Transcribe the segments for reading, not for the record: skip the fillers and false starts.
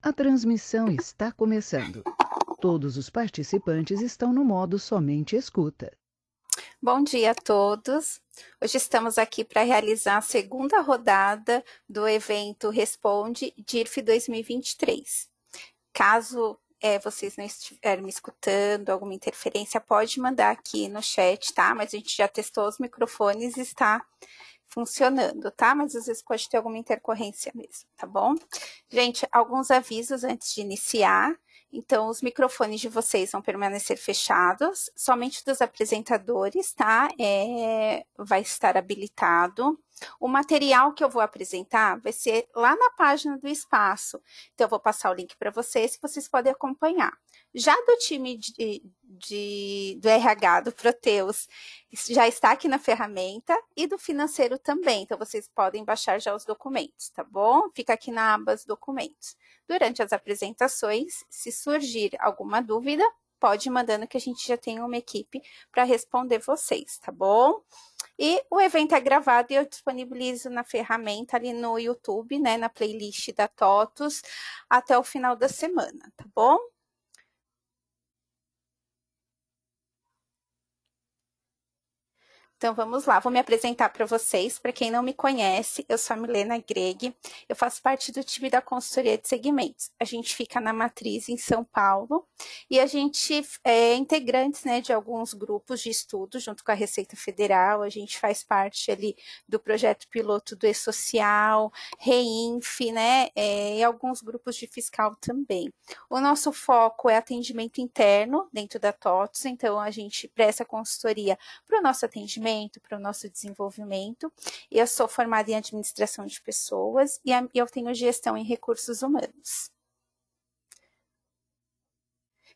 A transmissão está começando. Todos os participantes estão no modo somente escuta. Bom dia a todos. Hoje estamos aqui para realizar a segunda rodada do evento Responde DIRF 2023. Caso vocês não estiverem me escutando, alguma interferência, pode mandar aqui no chat, tá? Mas a gente já testou os microfones e está funcionando, tá? Mas às vezes pode ter alguma intercorrência mesmo, tá bom? Gente, alguns avisos antes de iniciar. Então, os microfones de vocês vão permanecer fechados, somente dos apresentadores, tá? Vai estar habilitado. O material que eu vou apresentar vai ser lá na página do espaço. Então, eu vou passar o link para vocês, que vocês podem acompanhar. Já do time do RH, do Proteus, já está aqui na ferramenta, e do financeiro também. Então, vocês podem baixar já os documentos, tá bom? Fica aqui na aba documentos. Durante as apresentações, se surgir alguma dúvida, pode ir mandando que a gente já tem uma equipe para responder vocês, tá bom? E o evento é gravado e eu disponibilizo na ferramenta ali no YouTube, né, na playlist da TOTUS, até o final da semana, tá bom? Então vamos lá, vou me apresentar para vocês. Para quem não me conhece, eu sou a Milena Greg, eu faço parte do time da consultoria de segmentos. A gente fica na matriz em São Paulo e a gente é integrante, né, de alguns grupos de estudo junto com a Receita Federal. A gente faz parte ali do projeto piloto do E-Social, REINF, né, e alguns grupos de fiscal também. O nosso foco é atendimento interno dentro da TOTUS, então a gente presta consultoria para o nosso atendimento, para o nosso desenvolvimento. Eu sou formada em administração de pessoas e eu tenho gestão em recursos humanos.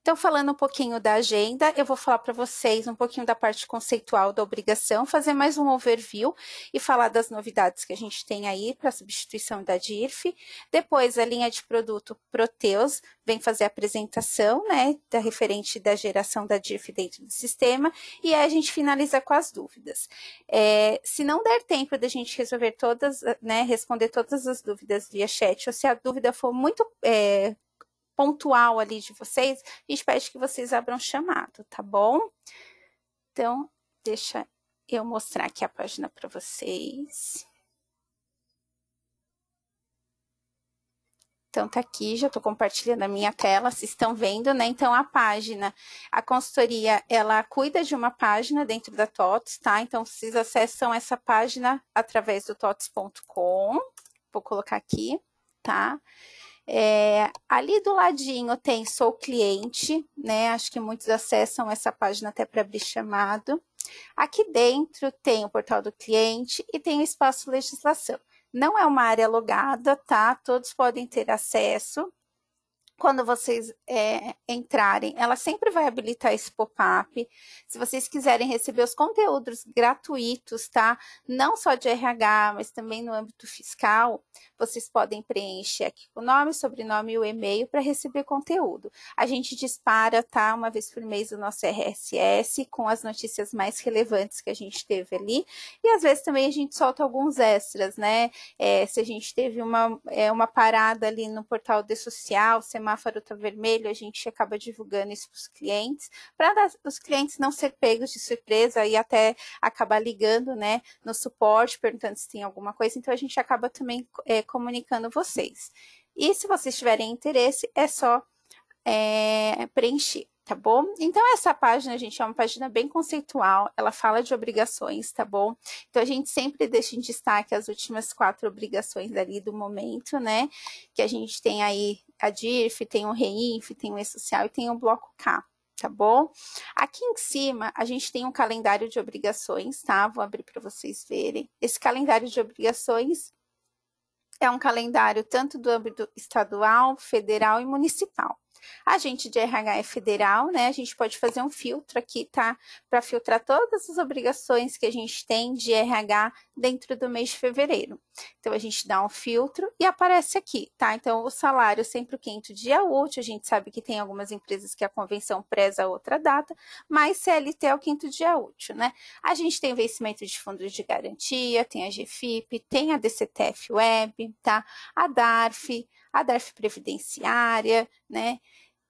Então, falando um pouquinho da agenda, eu vou falar para vocês um pouquinho da parte conceitual da obrigação, fazer mais um overview e falar das novidades que a gente tem aí para a substituição da DIRF. Depois, a linha de produto Proteus vem fazer a apresentação, né, da referente da geração da DIRF dentro do sistema, e aí a gente finaliza com as dúvidas. Se não der tempo da gente resolver todas, né, responder todas as dúvidas via chat, ou se a dúvida for muito pontual ali de vocês, a gente pede que vocês abram chamado, tá bom? Então, deixa eu mostrar aqui a página para vocês. Então, tá aqui, já estou compartilhando a minha tela, vocês estão vendo, né? Então, a página, a consultoria, ela cuida de uma página dentro da TOTUS, tá? Então, vocês acessam essa página através do totus.com, vou colocar aqui, tá? Ali do ladinho tem Sou Cliente, né? Acho que muitos acessam essa página até para abrir chamado. Aqui dentro tem o portal do cliente e tem o espaço legislação. Não é uma área logada, tá? Todos podem ter acesso. Quando vocês entrarem, ela sempre vai habilitar esse pop-up. Se vocês quiserem receber os conteúdos gratuitos, tá? Não só de RH, mas também no âmbito fiscal, vocês podem preencher aqui o nome, sobrenome e o e-mail para receber conteúdo. A gente dispara, tá? Uma vez por mês o nosso RSS com as notícias mais relevantes que a gente teve ali. E às vezes também a gente solta alguns extras, né? Se a gente teve uma parada ali no portal de social, semáforo tá vermelho, a gente acaba divulgando isso para os clientes, para os clientes não ser pegos de surpresa e até acabar ligando, né, no suporte, perguntando se tem alguma coisa. Então, a gente acaba também comunicando vocês. E se vocês tiverem interesse, é só preencher. Tá bom? Então, essa página, gente, é uma página bem conceitual, ela fala de obrigações, tá bom? Então, a gente sempre deixa em destaque as últimas 4 obrigações ali do momento, né? Que a gente tem aí a DIRF, tem o REINF, tem o E-Social e tem o Bloco K, tá bom? Aqui em cima, a gente tem um calendário de obrigações, tá? Vou abrir para vocês verem. Esse calendário de obrigações é um calendário tanto do âmbito estadual, federal e municipal. A gente de RH é federal, né? A gente pode fazer um filtro aqui, tá? Para filtrar todas as obrigações que a gente tem de RH dentro do mês de fevereiro. Então, a gente dá um filtro e aparece aqui, tá? Então, o salário sempre o quinto dia útil. A gente sabe que tem algumas empresas que a convenção preza outra data, mas CLT é o quinto dia útil, né? A gente tem vencimento de fundos de garantia, tem a GFIP, tem a DCTF Web, tá? A DARF, a DARF previdenciária, né?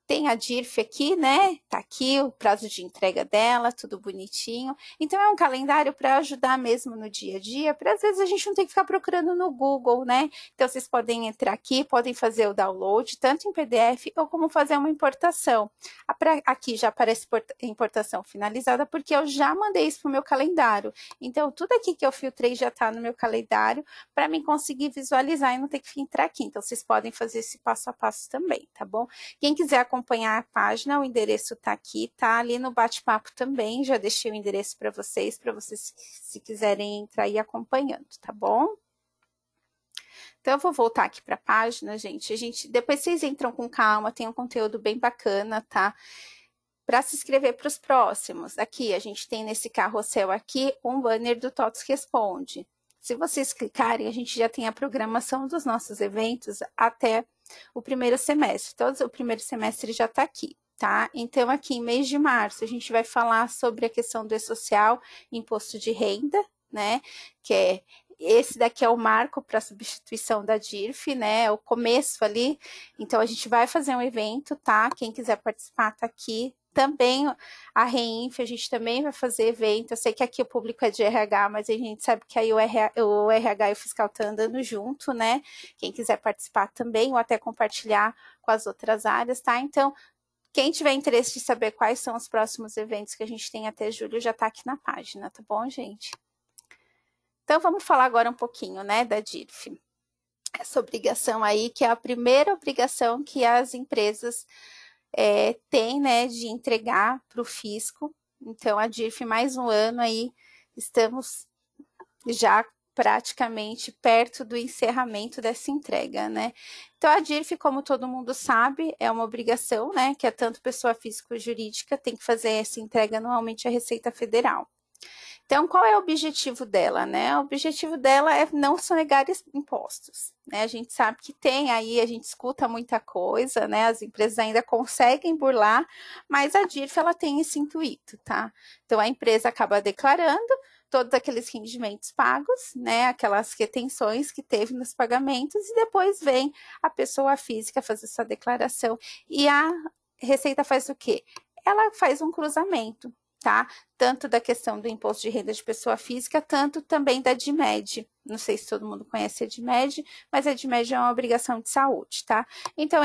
Tem a DIRF aqui, né? Tá aqui o prazo de entrega dela, tudo bonitinho. Então, é um calendário para ajudar mesmo no dia a dia, para às vezes a gente não ter que ficar procurando no Google, né? Então, vocês podem entrar aqui, podem fazer o download, tanto em PDF ou como fazer uma importação. Aqui já aparece importação finalizada, porque eu já mandei isso para o meu calendário. Então, tudo aqui que eu filtrei já está no meu calendário, para mim conseguir visualizar e não ter que entrar aqui. Então, vocês podem fazer esse passo a passo também, tá bom? Quem quiser acompanhar a página, o endereço tá aqui, tá ali no bate-papo também, já deixei o endereço para vocês se quiserem entrar aí acompanhando, tá bom? Então, eu vou voltar aqui para a página, gente. Depois vocês entram com calma, tem um conteúdo bem bacana, tá? Para se inscrever para os próximos, aqui a gente tem nesse carrossel aqui um banner do TOTS Responde. Se vocês clicarem, a gente já tem a programação dos nossos eventos até o primeiro semestre. Todo o primeiro semestre já está aqui, tá? Então, aqui em mês de março, a gente vai falar sobre a questão do E-Social, imposto de renda, né? Que é esse daqui é o marco para a substituição da DIRF, né? É o começo ali. Então, a gente vai fazer um evento, tá? Quem quiser participar, tá aqui. Também a REINF, a gente também vai fazer evento. Eu sei que aqui o público é de RH, mas a gente sabe que aí o RH e o fiscal estão andando junto, né? Quem quiser participar também, ou até compartilhar com as outras áreas, tá? Então, quem tiver interesse de saber quais são os próximos eventos que a gente tem até julho, já tá aqui na página, tá bom, gente? Então, vamos falar agora um pouquinho, né, da DIRF. Essa obrigação aí, que é a primeira obrigação que as empresas tem, né, de entregar para o fisco. Então, a DIRF, mais um ano aí, estamos já praticamente perto do encerramento dessa entrega, né? Então, a DIRF, como todo mundo sabe, é uma obrigação, né, que é tanto pessoa física ou jurídica, tem que fazer essa entrega anualmente à Receita Federal. Então, qual é o objetivo dela, né? O objetivo dela é não sonegar impostos, né? A gente sabe que tem aí, a gente escuta muita coisa, né? As empresas ainda conseguem burlar, mas a DIRF, ela tem esse intuito, tá? Então, a empresa acaba declarando todos aqueles rendimentos pagos, né? Aquelas retenções que teve nos pagamentos, e depois vem a pessoa física fazer essa declaração. E a Receita faz o quê? Ela faz um cruzamento, tá? Tanto da questão do imposto de renda de pessoa física, tanto também da DIMED. Não sei se todo mundo conhece a DIMED, mas a DIMED é uma obrigação de saúde, tá? Então,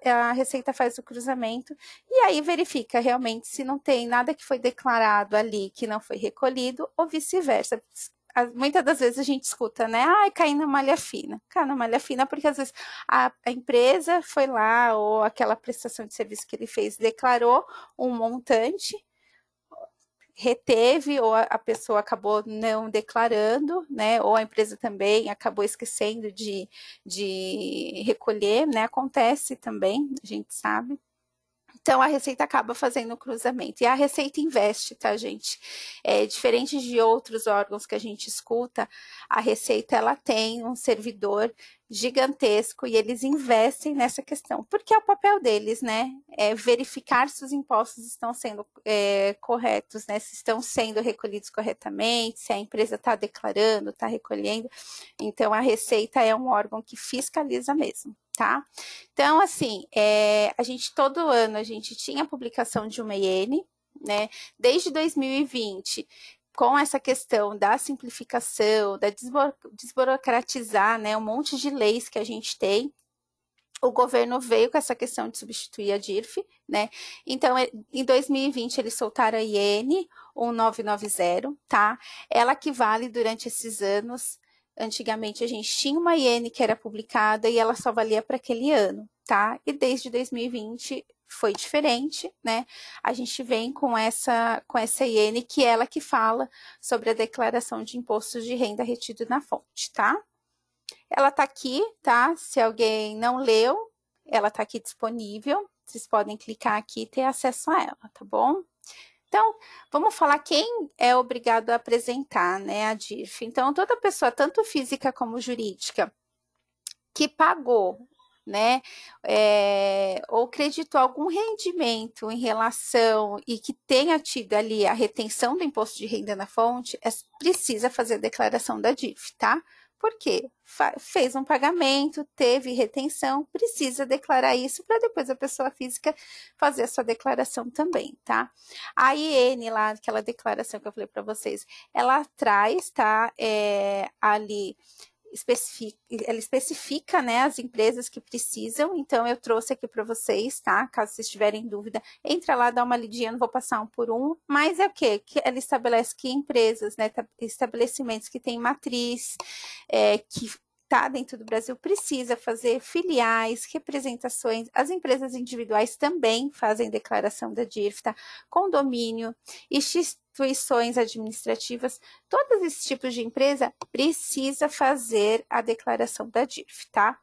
a Receita faz o cruzamento e aí verifica realmente se não tem nada que foi declarado ali que não foi recolhido ou vice-versa. Muitas das vezes a gente escuta, né? Ah, cai na malha fina. Cai na malha fina porque às vezes a empresa foi lá ou aquela prestação de serviço que ele fez declarou um montante, reteve, ou a pessoa acabou não declarando, né, ou a empresa também acabou esquecendo de recolher, né, acontece também, a gente sabe. Então, a Receita acaba fazendo o cruzamento. E a Receita investe, tá, gente? Diferente de outros órgãos que a gente escuta, a Receita, ela tem um servidor gigantesco e eles investem nessa questão. Porque é o papel deles, né? É verificar se os impostos estão sendo corretos, né? Se estão sendo recolhidos corretamente, se a empresa está declarando, está recolhendo. Então, a Receita é um órgão que fiscaliza mesmo. Tá? Então, assim, todo ano a gente tinha a publicação de uma IN, né? Desde 2020, com essa questão da simplificação, da desburocratizar, né? Um monte de leis que a gente tem, o governo veio com essa questão de substituir a DIRF, né? Então, em 2020, eles soltaram a IN 1990, tá? Ela que vale durante esses anos. Antigamente, a gente tinha uma IN que era publicada e ela só valia para aquele ano, tá? E desde 2020 foi diferente, né? A gente vem com essa IN, que é ela que fala sobre a declaração de imposto de renda retido na fonte, tá? Ela tá aqui, tá? Se alguém não leu, ela tá aqui disponível. Vocês podem clicar aqui e ter acesso a ela, tá bom? Então, vamos falar quem é obrigado a apresentar, né, a DIRF. Então, toda pessoa, tanto física como jurídica, que pagou, né, ou creditou algum rendimento em relação e que tenha tido ali a retenção do imposto de renda na fonte, precisa fazer a declaração da DIRF, tá? Por quê? Fez um pagamento, teve retenção, precisa declarar isso para depois a pessoa física fazer a sua declaração também, tá? A IN lá, aquela declaração que eu falei para vocês, ela traz, tá? Ali ela especifica, né, as empresas que precisam, então eu trouxe aqui para vocês, tá? Caso vocês tiverem dúvida, entra lá, dá uma lidinha, não vou passar um por um, mas é o quê? Que ela estabelece que empresas, né, estabelecimentos que têm matriz, que tá dentro do Brasil, precisa fazer filiais, representações, as empresas individuais também fazem declaração da DIRF, tá? Condomínio, instituições administrativas, todos esses tipos de empresa precisa fazer a declaração da DIRF, tá?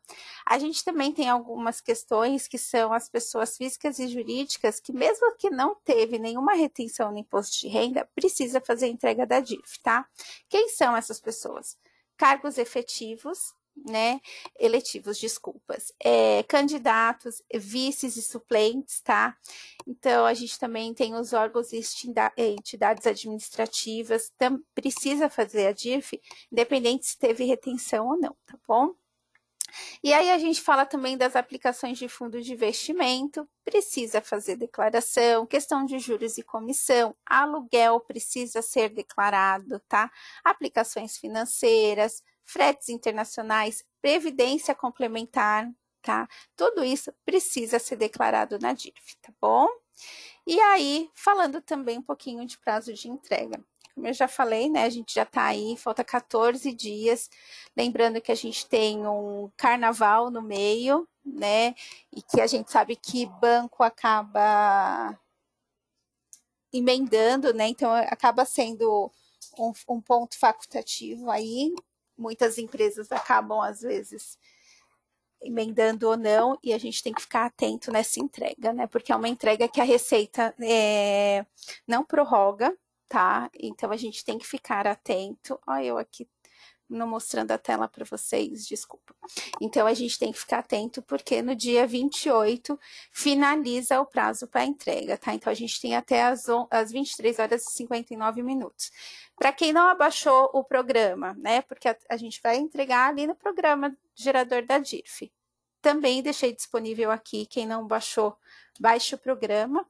A gente também tem algumas questões que são as pessoas físicas e jurídicas que mesmo que não teve nenhuma retenção no imposto de renda, precisa fazer a entrega da DIRF, tá? Quem são essas pessoas? Cargos efetivos, né, eletivos, desculpas, candidatos, vices e suplentes, tá? Então, a gente também tem os órgãos e entidades administrativas, precisa fazer a DIRF, independente se teve retenção ou não, tá bom? E aí a gente fala também das aplicações de fundo de investimento, precisa fazer declaração, questão de juros e comissão, aluguel precisa ser declarado, tá? Aplicações financeiras, fretes internacionais, previdência complementar, tá? Tudo isso precisa ser declarado na DIRF, tá bom? E aí, falando também um pouquinho de prazo de entrega. Como eu já falei, né, a gente já está aí, falta 14 dias. Lembrando que a gente tem um carnaval no meio, né, e que a gente sabe que banco acaba emendando, né, então acaba sendo um ponto facultativo aí. Muitas empresas acabam, às vezes, emendando ou não, e a gente tem que ficar atento nessa entrega, né? Porque é uma entrega que a Receita não prorroga, tá? Então a gente tem que ficar atento. Olha, eu aqui não mostrando a tela para vocês, desculpa. Então a gente tem que ficar atento, porque no dia 28 finaliza o prazo para entrega, tá? Então a gente tem até as 23 horas e 59 minutos. Para quem não abaixou o programa, né? Porque a gente vai entregar ali no programa gerador da DIRF. Também deixei disponível aqui, quem não baixou, baixe o programa,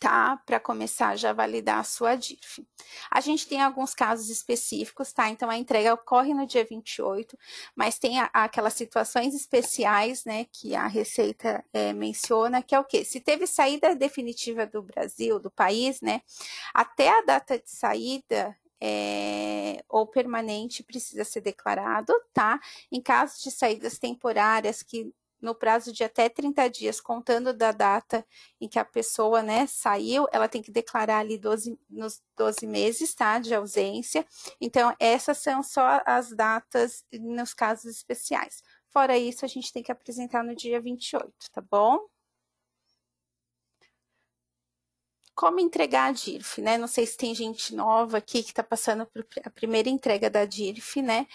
tá? Para começar já a validar a sua DIRF. A gente tem alguns casos específicos, tá? Então, a entrega ocorre no dia 28, mas tem aquelas situações especiais, né, que a Receita menciona, que é o quê? Se teve saída definitiva do Brasil, do país, né, até a data de saída, ou permanente, precisa ser declarado, tá? Em caso de saídas temporárias, que no prazo de até 30 dias, contando da data em que a pessoa, né, saiu, ela tem que declarar ali nos 12 meses, tá, de ausência. Então, essas são só as datas nos casos especiais. Fora isso, a gente tem que apresentar no dia 28, tá bom? Como entregar a DIRF, né? Não sei se tem gente nova aqui que está passando por a primeira entrega da DIRF, né?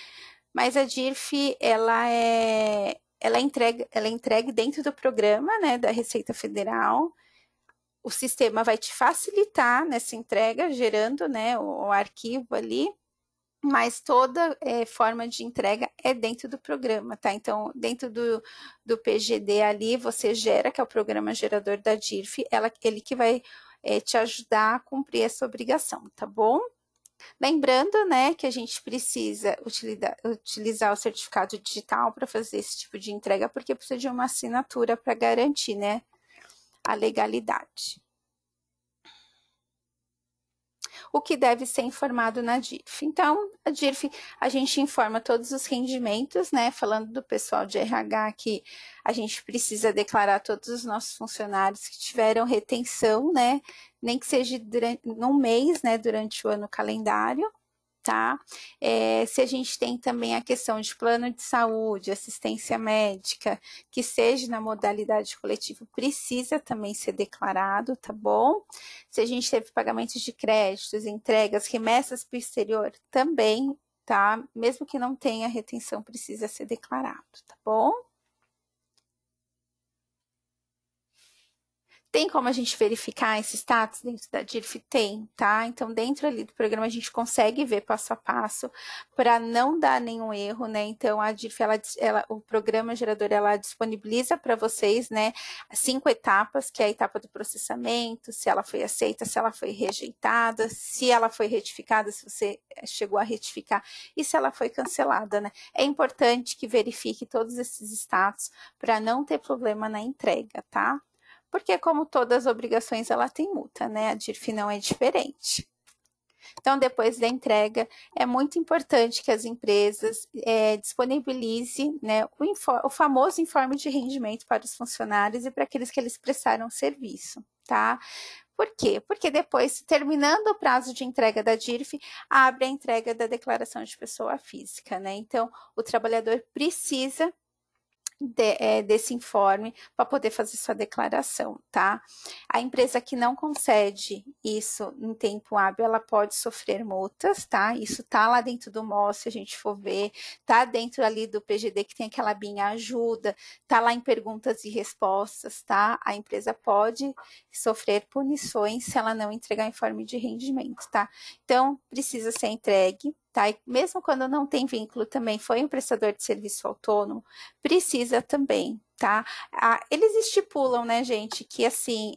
Mas a DIRF, ela é entregue dentro do programa, né, da Receita Federal. O sistema vai te facilitar nessa entrega, gerando, né, o arquivo ali, mas toda forma de entrega é dentro do programa, tá? Então, dentro do PGD ali, você gera, que é o programa gerador da DIRF, ele que vai te ajudar a cumprir essa obrigação, tá bom? Lembrando, né, que a gente precisa utilizar o certificado digital para fazer esse tipo de entrega, porque precisa de uma assinatura para garantir, né, a legalidade. O que deve ser informado na DIRF. Então, a DIRF, a gente informa todos os rendimentos, né? Falando do pessoal de RH, que a gente precisa declarar todos os nossos funcionários que tiveram retenção, né? Nem que seja num mês, né? Durante o ano calendário. Tá? Se a gente tem também a questão de plano de saúde, assistência médica, que seja na modalidade coletiva, precisa também ser declarado, tá bom? Se a gente teve pagamentos de créditos, entregas, remessas para o exterior, também, tá? Mesmo que não tenha retenção, precisa ser declarado, tá bom? Tem como a gente verificar esse status dentro da DIRF? Tem, tá? Então, dentro ali do programa, a gente consegue ver passo a passo para não dar nenhum erro, né? Então, a DIRF, o programa gerador, ela disponibiliza para vocês, né, 5 etapas, que é a etapa do processamento, se ela foi aceita, se ela foi rejeitada, se ela foi retificada, se você chegou a retificar, e se ela foi cancelada, né? É importante que verifique todos esses status para não ter problema na entrega, tá? Porque, como todas as obrigações, ela tem multa, né? A DIRF não é diferente. Então, depois da entrega, é muito importante que as empresas disponibilizem, né, o famoso informe de rendimento para os funcionários e para aqueles que eles prestaram serviço, tá? Por quê? Porque depois, terminando o prazo de entrega da DIRF, abre a entrega da declaração de pessoa física, né? Então, o trabalhador precisa desse informe para poder fazer sua declaração, tá? A empresa que não concede isso em tempo hábil, ela pode sofrer multas, tá? Isso tá lá dentro do MOS, se a gente for ver, tá dentro ali do PGD que tem aquela abinha ajuda, tá lá em perguntas e respostas, tá? A empresa pode sofrer punições se ela não entregar informe de rendimento, tá? Então, precisa ser entregue, tá? E mesmo quando não tem vínculo também, foi um prestador de serviço autônomo, precisa também, tá? Eles estipulam, né, gente, que assim,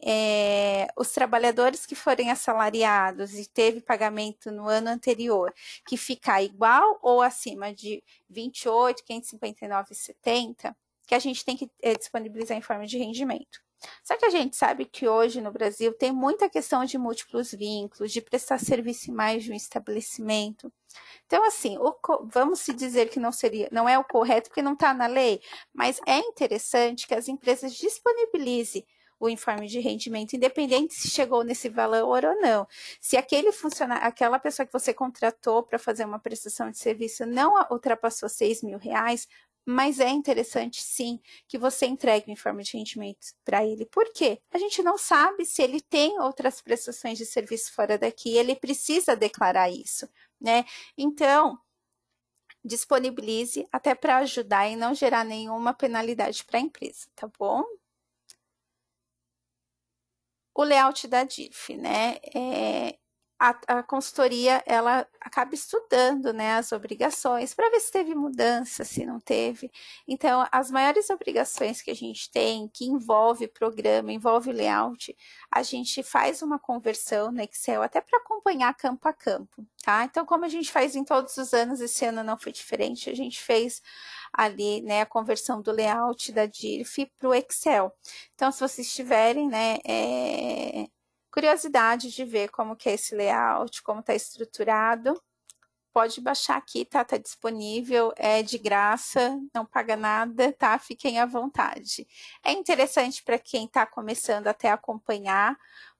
os trabalhadores que forem assalariados e teve pagamento no ano anterior, que ficar igual ou acima de 28.559,70, que a gente tem que disponibilizar informe de rendimento. Só que a gente sabe que hoje no Brasil tem muita questão de múltiplos vínculos, de prestar serviço em mais de um estabelecimento. Então, assim, vamos se dizer que não é o correto, porque não está na lei, mas é interessante que as empresas disponibilizem o informe de rendimento, independente se chegou nesse valor ou não. Se aquele funcionário, aquela pessoa que você contratou para fazer uma prestação de serviço não ultrapassou R$6.000, mas é interessante, sim, que você entregue o informe de rendimento para ele. Por quê? A gente não sabe se ele tem outras prestações de serviço fora daqui, ele precisa declarar isso, né? Então, disponibilize até para ajudar e não gerar nenhuma penalidade para a empresa, tá bom? O layout da DIRF, né? A consultoria, ela acaba estudando, né, as obrigações para ver se teve mudança, se não teve. Então, as maiores obrigações que a gente tem, que envolve programa, envolve layout, a gente faz uma conversão no Excel até para acompanhar campo a campo, tá? Então, como a gente faz em todos os anos, esse ano não foi diferente, a gente fez ali, né, a conversão do layout da DIRF para o Excel. Então, se vocês tiverem, né, curiosidade de ver como que é esse layout, como está estruturado, pode baixar aqui, tá? Tá disponível, é de graça, não paga nada, tá? Fiquem à vontade. É interessante para quem está começando até acompanhar,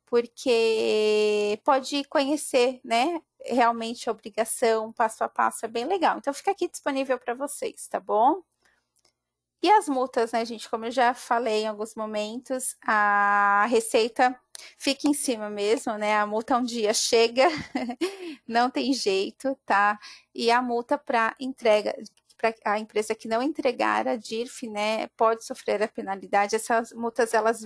porque pode conhecer, né? Realmente a obrigação, passo a passo, é bem legal. Então, fica aqui disponível para vocês, tá bom? E as multas, né, gente? Como eu já falei em alguns momentos, a Receita fica em cima mesmo, né? A multa um dia chega, não tem jeito, tá? E a multa para entrega, para a empresa que não entregar a DIRF, né, pode sofrer a penalidade. Essas multas, elas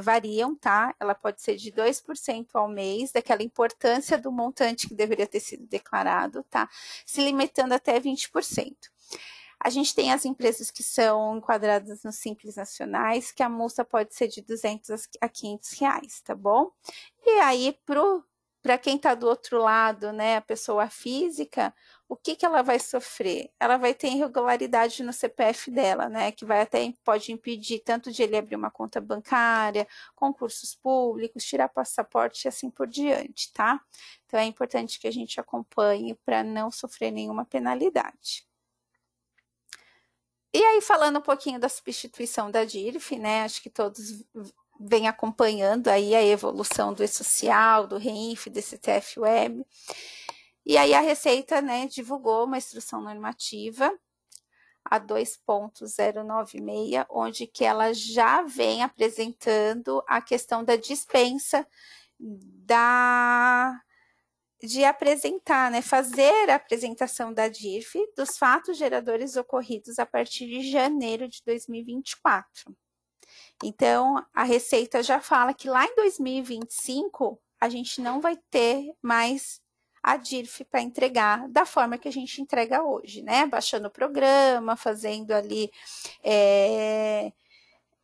variam, tá? Ela pode ser de 2% ao mês, daquela importância do montante que deveria ter sido declarado, tá? Se limitando até 20%. A gente tem as empresas que são enquadradas nos Simples Nacionais, que a multa pode ser de R$200 a R$500, tá bom? E aí, para quem está do outro lado, né, a pessoa física, o que ela vai sofrer? Ela vai ter irregularidade no CPF dela, né, que pode impedir tanto de ele abrir uma conta bancária, concursos públicos, tirar passaporte e assim por diante, tá? Então, é importante que a gente acompanhe para não sofrer nenhuma penalidade. E aí, falando um pouquinho da substituição da DIRF, né, acho que todos vêm acompanhando aí a evolução do E-Social, do REINF, do CTF Web. E aí a Receita, né, divulgou uma instrução normativa, a 2.096, onde que ela já vem apresentando a questão da dispensa de apresentar, né, fazer a apresentação da DIRF dos fatos geradores ocorridos a partir de janeiro de 2024. Então, a Receita já fala que lá em 2025 a gente não vai ter mais a DIRF para entregar da forma que a gente entrega hoje, né? Baixando o programa, fazendo ali,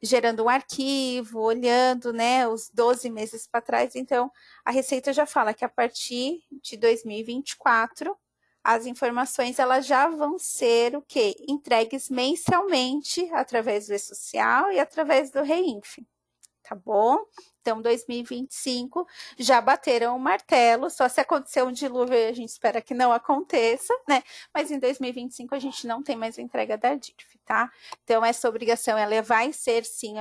gerando um arquivo, olhando, né, os 12 meses para trás. Então, a Receita já fala que a partir de 2024 as informações elas já vão ser o quê? Entregues mensalmente através do E-Social e através do Reinf, tá bom? Então, 2025 já bateram o martelo, só se acontecer um dilúvio, a gente espera que não aconteça, né? Mas em 2025 a gente não tem mais entrega da DIRF, tá? Então, essa obrigação, ela vai ser, sim,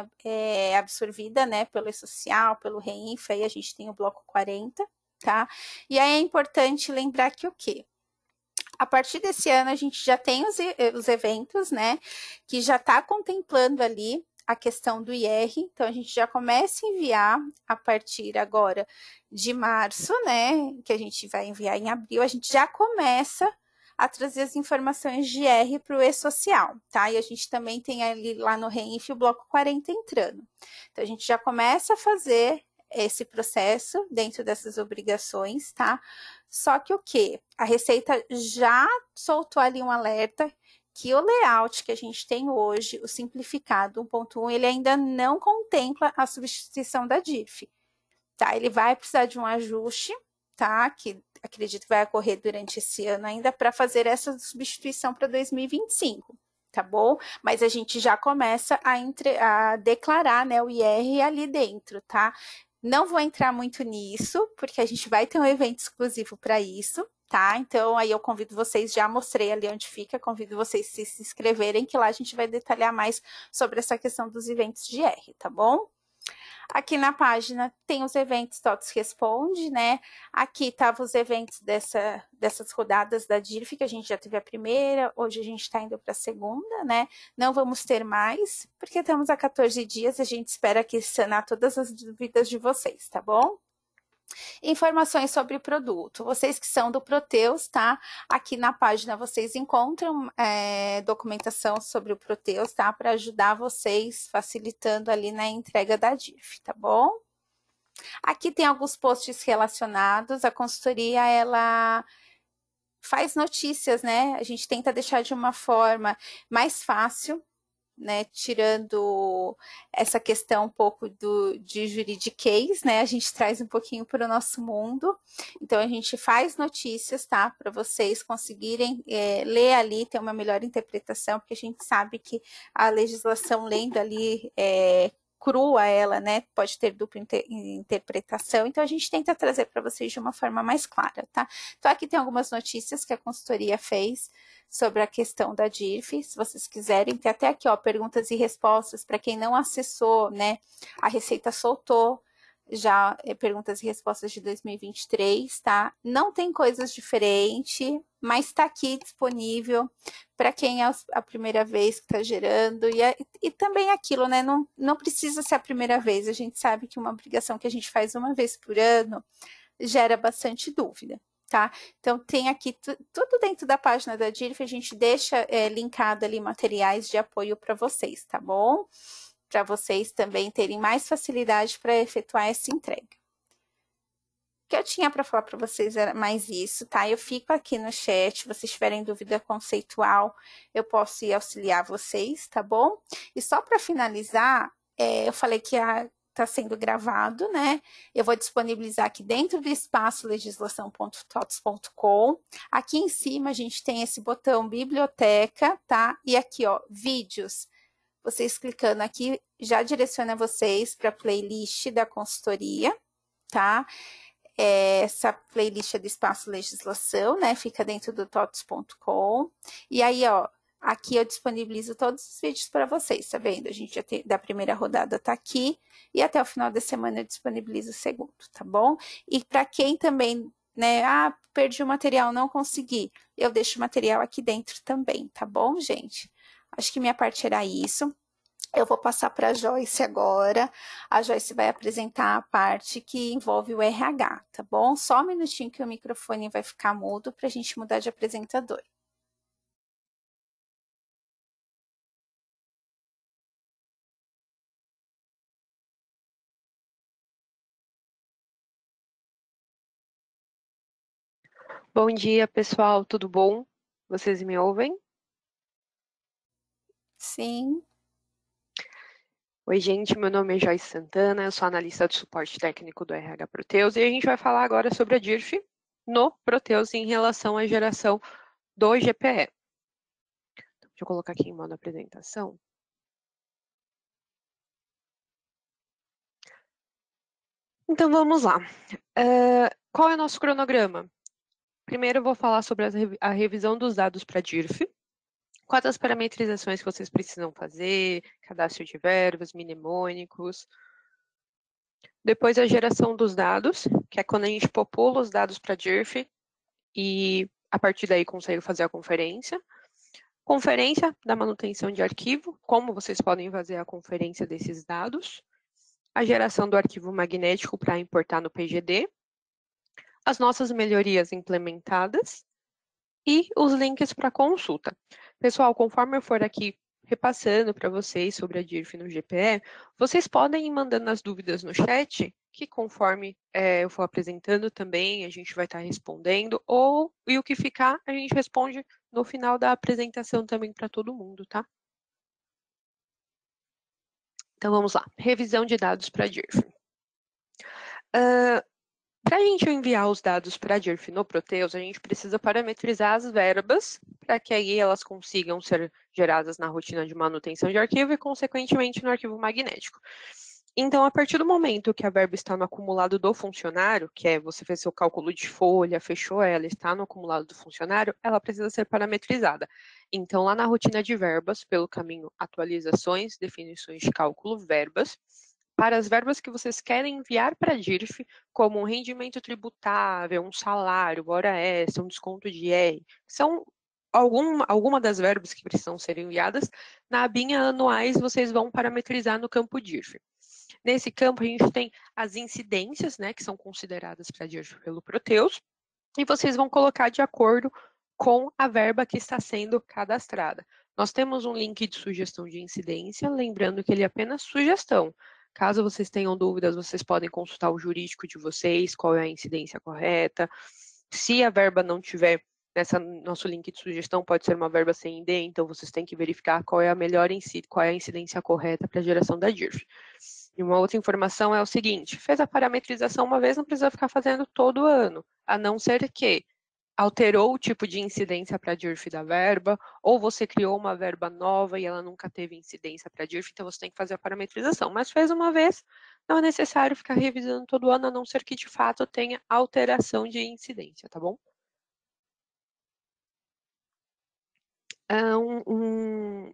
absorvida, né, pelo E-Social, pelo Reinf, aí a gente tem o bloco 40, tá? E aí é importante lembrar que o quê? A partir desse ano, a gente já tem os eventos, né, que já está contemplando ali a questão do IR, então a gente já começa a enviar a partir agora de março, né, que a gente vai enviar em abril, a gente já começa a trazer as informações de IR para o E-Social, tá? E a gente também tem ali lá no Reinf o bloco 40 entrando. Então a gente já começa a fazer esse processo dentro dessas obrigações, tá? Só que o que? A Receita já soltou ali um alerta que o layout que a gente tem hoje, o simplificado 1.1, ele ainda não contempla a substituição da DIRF, tá? Ele vai precisar de um ajuste, tá? Que acredito que vai ocorrer durante esse ano ainda para fazer essa substituição para 2025. Tá bom? Mas a gente já começa a declarar, né, o IR ali dentro, tá? Não vou entrar muito nisso, porque a gente vai ter um evento exclusivo para isso, tá? Então, aí eu convido vocês, já mostrei ali onde fica, convido vocês a se inscreverem, que lá a gente vai detalhar mais sobre essa questão dos eventos de R, tá bom? Aqui na página tem os eventos TOTS Responde, né? Aqui estavam os eventos dessas rodadas da DIRF, que a gente já teve a primeira, hoje a gente está indo para a segunda, né? Não vamos ter mais, porque estamos há 14 dias, a gente espera aqui sanar todas as dúvidas de vocês, tá bom? Informações sobre o produto. Vocês que são do Proteus, tá? Aqui na página vocês encontram documentação sobre o Proteus, tá? Para ajudar vocês, facilitando ali na entrega da DIRF, tá bom? Aqui tem alguns posts relacionados. A consultoria, ela faz notícias, né? A gente tenta deixar de uma forma mais fácil, né, tirando essa questão um pouco de juridiquês, né, a gente traz um pouquinho para o nosso mundo. Então, a gente faz notícias, tá, para vocês conseguirem ler ali, ter uma melhor interpretação, porque a gente sabe que a legislação lendo ali crua ela, né, pode ter dupla interpretação, então a gente tenta trazer para vocês de uma forma mais clara, tá? Então, aqui tem algumas notícias que a consultoria fez sobre a questão da DIRF, se vocês quiserem, tem até aqui, ó, perguntas e respostas, para quem não acessou, né, a Receita soltou já perguntas e respostas de 2023, tá? Não tem coisas diferentes, mas está aqui disponível para quem é a primeira vez que está gerando, e também aquilo, né, não precisa ser a primeira vez, a gente sabe que uma obrigação que a gente faz uma vez por ano gera bastante dúvida. Tá? Então, tem aqui tudo dentro da página da DIRF, a gente deixa linkado ali materiais de apoio para vocês, tá bom? Para vocês também terem mais facilidade para efetuar essa entrega. O que eu tinha para falar para vocês era mais isso, tá? Eu fico aqui no chat, se vocês tiverem dúvida conceitual, eu posso ir auxiliar vocês, tá bom? E só para finalizar, eu falei que está sendo gravado, né? Eu vou disponibilizar aqui dentro do espaço legislação.tots.com. Aqui em cima a gente tem esse botão biblioteca, tá? E aqui, ó, vídeos. Vocês clicando aqui já direciona vocês para a playlist da consultoria, tá? Essa playlist é do espaço legislação, né? Fica dentro do tots.com. E aí, ó, aqui eu disponibilizo todos os vídeos para vocês, tá vendo? A gente já tem, da primeira rodada tá aqui, e até o final da semana eu disponibilizo o segundo, tá bom? E para quem também, né, perdi o material, não consegui, eu deixo o material aqui dentro também, tá bom, gente? Acho que minha parte era isso. Eu vou passar para a Joyce agora. A Joyce vai apresentar a parte que envolve o RH, tá bom? Só um minutinho que o microfone vai ficar mudo para a gente mudar de apresentador. Bom dia, pessoal, tudo bom? Vocês me ouvem? Sim. Oi, gente, meu nome é Joyce Santana, eu sou analista de suporte técnico do RH Proteus e a gente vai falar agora sobre a DIRF no Proteus em relação à geração do GPE. Deixa eu colocar aqui em modo apresentação. Então vamos lá. Qual é o nosso cronograma? Primeiro eu vou falar sobre a revisão dos dados para a DIRF, quais as parametrizações que vocês precisam fazer, cadastro de verbas, mnemônicos. Depois a geração dos dados, que é quando a gente popula os dados para a DIRF e a partir daí consegue fazer a conferência. Conferência da manutenção de arquivo, como vocês podem fazer a conferência desses dados. A geração do arquivo magnético para importar no PGD. As nossas melhorias implementadas e os links para consulta. Pessoal, conforme eu for aqui repassando para vocês sobre a DIRF no GPE, vocês podem ir mandando as dúvidas no chat, que conforme eu for apresentando também, a gente vai estar respondendo, e o que ficar, a gente responde no final da apresentação também para todo mundo, tá? Então vamos lá, revisão de dados para a DIRF. Para a gente enviar os dados para a DIRF no Proteus, a gente precisa parametrizar as verbas para que aí elas consigam ser geradas na rotina de manutenção de arquivo e, consequentemente, no arquivo magnético. Então, a partir do momento que a verba está no acumulado do funcionário, que é você fez seu cálculo de folha, fechou ela, está no acumulado do funcionário, ela precisa ser parametrizada. Então, lá na rotina de verbas, pelo caminho atualizações, definições de cálculo, verbas, para as verbas que vocês querem enviar para a DIRF, como um rendimento tributável, um salário, hora extra, um desconto de IR, são alguma das verbas que precisam ser enviadas, na abinha anuais vocês vão parametrizar no campo DIRF. Nesse campo a gente tem as incidências, né, que são consideradas para a DIRF pelo Proteus, e vocês vão colocar de acordo com a verba que está sendo cadastrada. Nós temos um link de sugestão de incidência, lembrando que ele é apenas sugestão. Caso vocês tenham dúvidas, vocês podem consultar o jurídico de vocês, qual é a incidência correta. Se a verba não tiver nessa nosso link de sugestão, pode ser uma verba sem ID, então vocês têm que verificar qual é a qual é a incidência correta para a geração da DIRF. E uma outra informação é o seguinte, fez a parametrização uma vez, não precisa ficar fazendo todo ano, a não ser que alterou o tipo de incidência para a DIRF da verba, ou você criou uma verba nova e ela nunca teve incidência para a DIRF, então você tem que fazer a parametrização. Mas fez uma vez, não é necessário ficar revisando todo ano, a não ser que de fato tenha alteração de incidência, tá bom?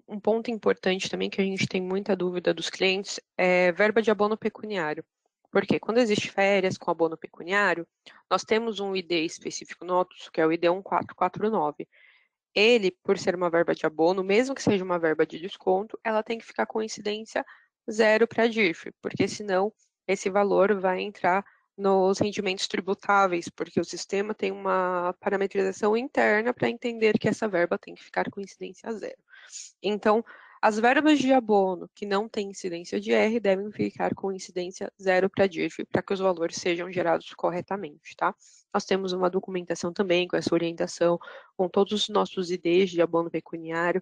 Um ponto importante também que a gente tem muita dúvida dos clientes é verba de abono pecuniário. Porque quando existe férias com abono pecuniário, nós temos um ID específico nosso, que é o ID 1449. Ele, por ser uma verba de abono, mesmo que seja uma verba de desconto, ela tem que ficar com incidência zero para a DIRF, porque senão esse valor vai entrar nos rendimentos tributáveis, porque o sistema tem uma parametrização interna para entender que essa verba tem que ficar com incidência zero. Então, as verbas de abono que não têm incidência de R devem ficar com incidência zero para a DIRF, para que os valores sejam gerados corretamente, tá? Nós temos uma documentação também com essa orientação, com todos os nossos IDs de abono pecuniário,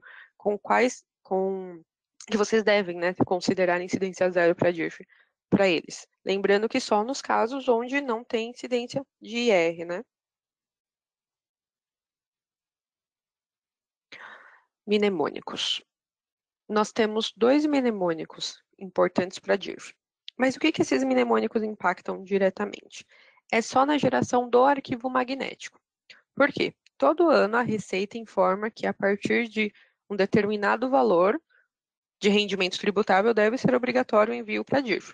que vocês devem, né, considerar incidência zero para a DIRF para eles. Lembrando que só nos casos onde não tem incidência de IR, né? Mnemônicos. Nós temos 2 mnemônicos importantes para a DIRF. Mas o que esses mnemônicos impactam diretamente? É só na geração do arquivo magnético. Por quê? Todo ano a Receita informa que a partir de um determinado valor de rendimento tributável deve ser obrigatório o envio para a DIRF.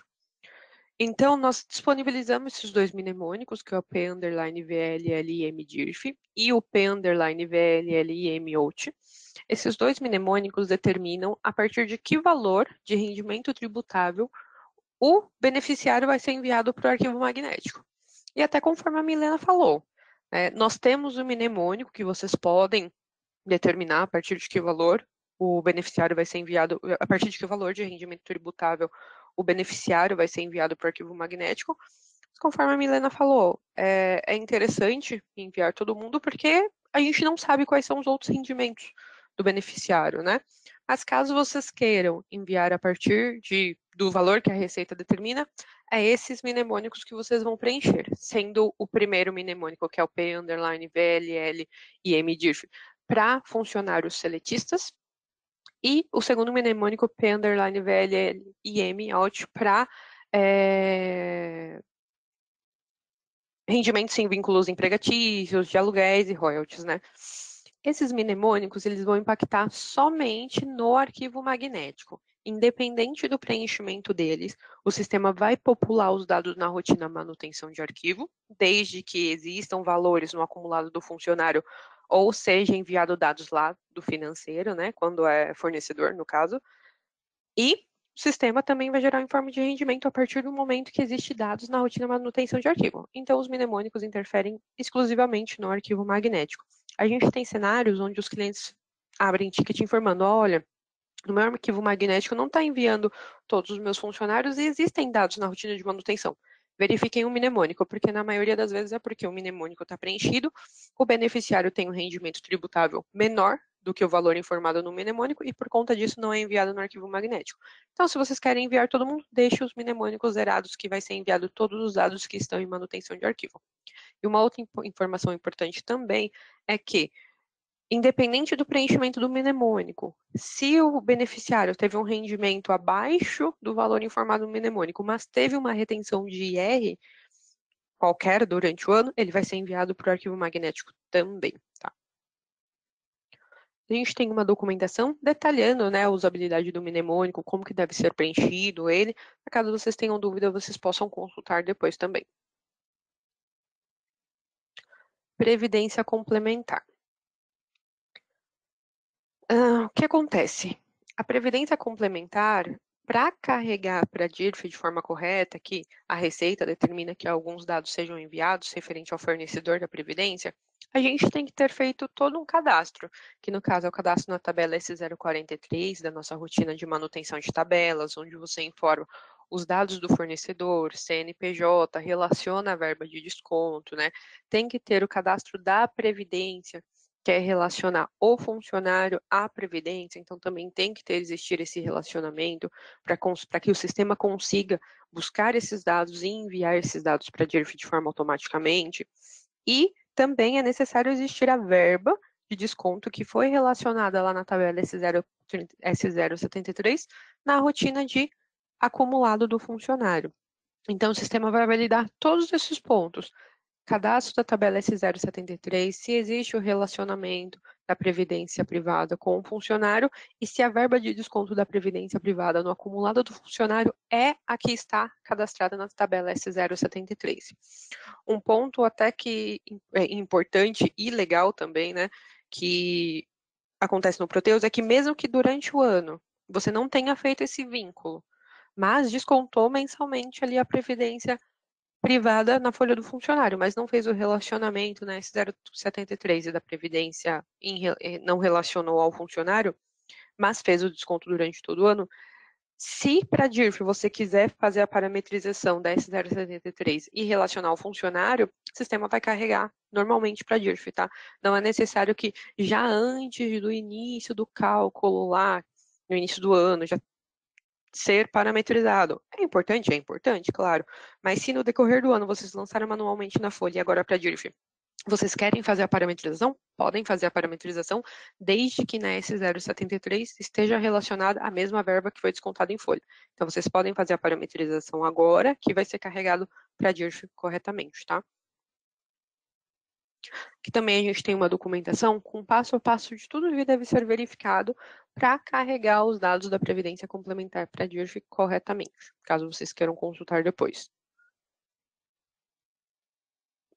Então, nós disponibilizamos esses 2 mnemônicos, que é o P_VLLIM DIRF e o P_VLLIM OUT. Esses 2 mnemônicos determinam a partir de que valor de rendimento tributável o beneficiário vai ser enviado para o arquivo magnético. E até conforme a Milena falou, nós temos o mnemônico que vocês podem determinar a partir de que valor o beneficiário vai ser enviado, a partir de que valor de rendimento tributável o beneficiário vai ser enviado para o arquivo magnético. conforme a Milena falou, é interessante enviar todo mundo porque a gente não sabe quais são os outros rendimentos do beneficiário, né? Mas caso vocês queiram enviar a partir do valor que a Receita determina, é esses mnemônicos que vocês vão preencher, sendo o primeiro mnemônico, que é o P_VLL e MDIRF, para funcionários seletistas, e o segundo mnemônico P_VLL e MOUT para rendimentos sem vínculos empregatícios, de aluguéis e royalties, né? Esses mnemônicos, eles vão impactar somente no arquivo magnético. Independente do preenchimento deles, o sistema vai popular os dados na rotina manutenção de arquivo, desde que existam valores no acumulado do funcionário ou seja enviado dados lá do financeiro, né, quando é fornecedor, no caso, e o sistema também vai gerar um informe de rendimento a partir do momento que existe dados na rotina manutenção de arquivo. Então, os mnemônicos interferem exclusivamente no arquivo magnético. A gente tem cenários onde os clientes abrem ticket informando, olha, no meu arquivo magnético não está enviando todos os meus funcionários e existem dados na rotina de manutenção. Verifiquem o mnemônico, porque na maioria das vezes é porque o mnemônico está preenchido, o beneficiário tem um rendimento tributável menor do que o valor informado no mnemônico e por conta disso não é enviado no arquivo magnético. Então, se vocês querem enviar todo mundo, deixe os mnemônicos zerados que vai ser enviado todos os dados que estão em manutenção de arquivo. E uma outra informação importante também é que, independente do preenchimento do mnemônico, se o beneficiário teve um rendimento abaixo do valor informado no mnemônico, mas teve uma retenção de IR qualquer durante o ano, ele vai ser enviado para o arquivo magnético também, tá? A gente tem uma documentação detalhando, né, a usabilidade do mnemônico, como que deve ser preenchido ele. Caso vocês tenham dúvida, vocês possam consultar depois também. Previdência complementar. O que acontece? A previdência complementar, para carregar para a DIRF de forma correta, que a Receita determina que alguns dados sejam enviados referente ao fornecedor da previdência, a gente tem que ter feito todo um cadastro, que no caso é o cadastro na tabela S043 da nossa rotina de manutenção de tabelas, onde você informa os dados do fornecedor, CNPJ, relaciona a verba de desconto, né? Tem que ter o cadastro da previdência, que é relacionar o funcionário à previdência, então também tem que existir esse relacionamento para que o sistema consiga buscar esses dados e enviar esses dados para a DIRF de forma automaticamente. E também é necessário existir a verba de desconto que foi relacionada lá na tabela S073 na rotina de acumulado do funcionário. Então, o sistema vai validar todos esses pontos. Cadastro da tabela S073, se existe o relacionamento da previdência privada com o funcionário e se a verba de desconto da previdência privada no acumulado do funcionário é a que está cadastrada na tabela S073. Um ponto até que é importante e legal também, né, que acontece no Proteus é que mesmo que durante o ano você não tenha feito esse vínculo, mas descontou mensalmente ali a previdência privada na folha do funcionário, mas não fez o relacionamento, né, esse 073 e da Previdência não relacionou ao funcionário, mas fez o desconto durante todo o ano. Se para a DIRF você quiser fazer a parametrização da S073 e relacionar ao funcionário, o sistema vai carregar normalmente para a DIRF, tá? Não é necessário que já antes do início do cálculo lá, no início do ano, já ser parametrizado. É importante, claro. Mas se no decorrer do ano vocês lançaram manualmente na folha e agora para a DIRF, vocês querem fazer a parametrização? Podem fazer a parametrização, desde que na S073 esteja relacionada a mesma verba que foi descontada em folha. Então, vocês podem fazer a parametrização agora, que vai ser carregado para a DIRF corretamente, tá? Aqui também a gente tem uma documentação com passo a passo de tudo que deve ser verificado para carregar os dados da Previdência Complementar para a DIRF corretamente, caso vocês queiram consultar depois.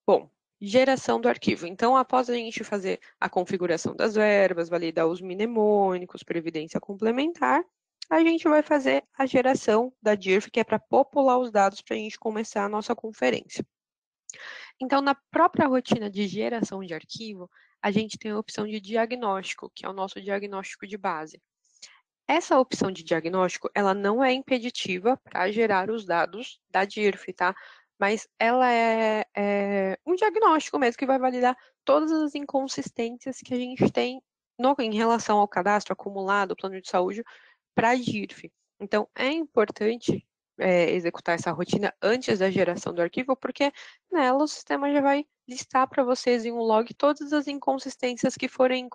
Bom, geração do arquivo. Então, após a gente fazer a configuração das verbas, validar os mnemônicos, Previdência Complementar, a gente vai fazer a geração da DIRF, que é para popular os dados para a gente começar a nossa conferência. Então, na própria rotina de geração de arquivo, a gente tem a opção de diagnóstico, que é o nosso diagnóstico de base. Essa opção de diagnóstico, ela não é impeditiva para gerar os dados da DIRF, tá? mas ela é um diagnóstico mesmo que vai validar todas as inconsistências que a gente tem em relação ao cadastro acumulado, plano de saúde, para a DIRF. Então, é importante executar essa rotina antes da geração do arquivo, porque nela o sistema já vai listar para vocês em um log todas as inconsistências que forem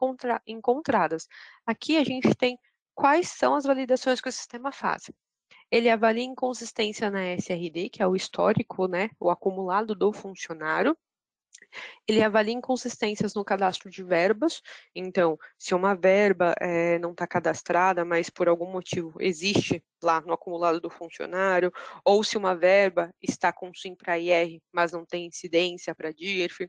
encontradas. Aqui a gente tem quais são as validações que o sistema faz. Ele avalia inconsistência na SRD, que é o histórico, né, o acumulado do funcionário. Ele avalia inconsistências no cadastro de verbas, então, se uma verba não está cadastrada, mas por algum motivo existe lá no acumulado do funcionário, ou se uma verba está com sim para IR, mas não tem incidência para DIRF.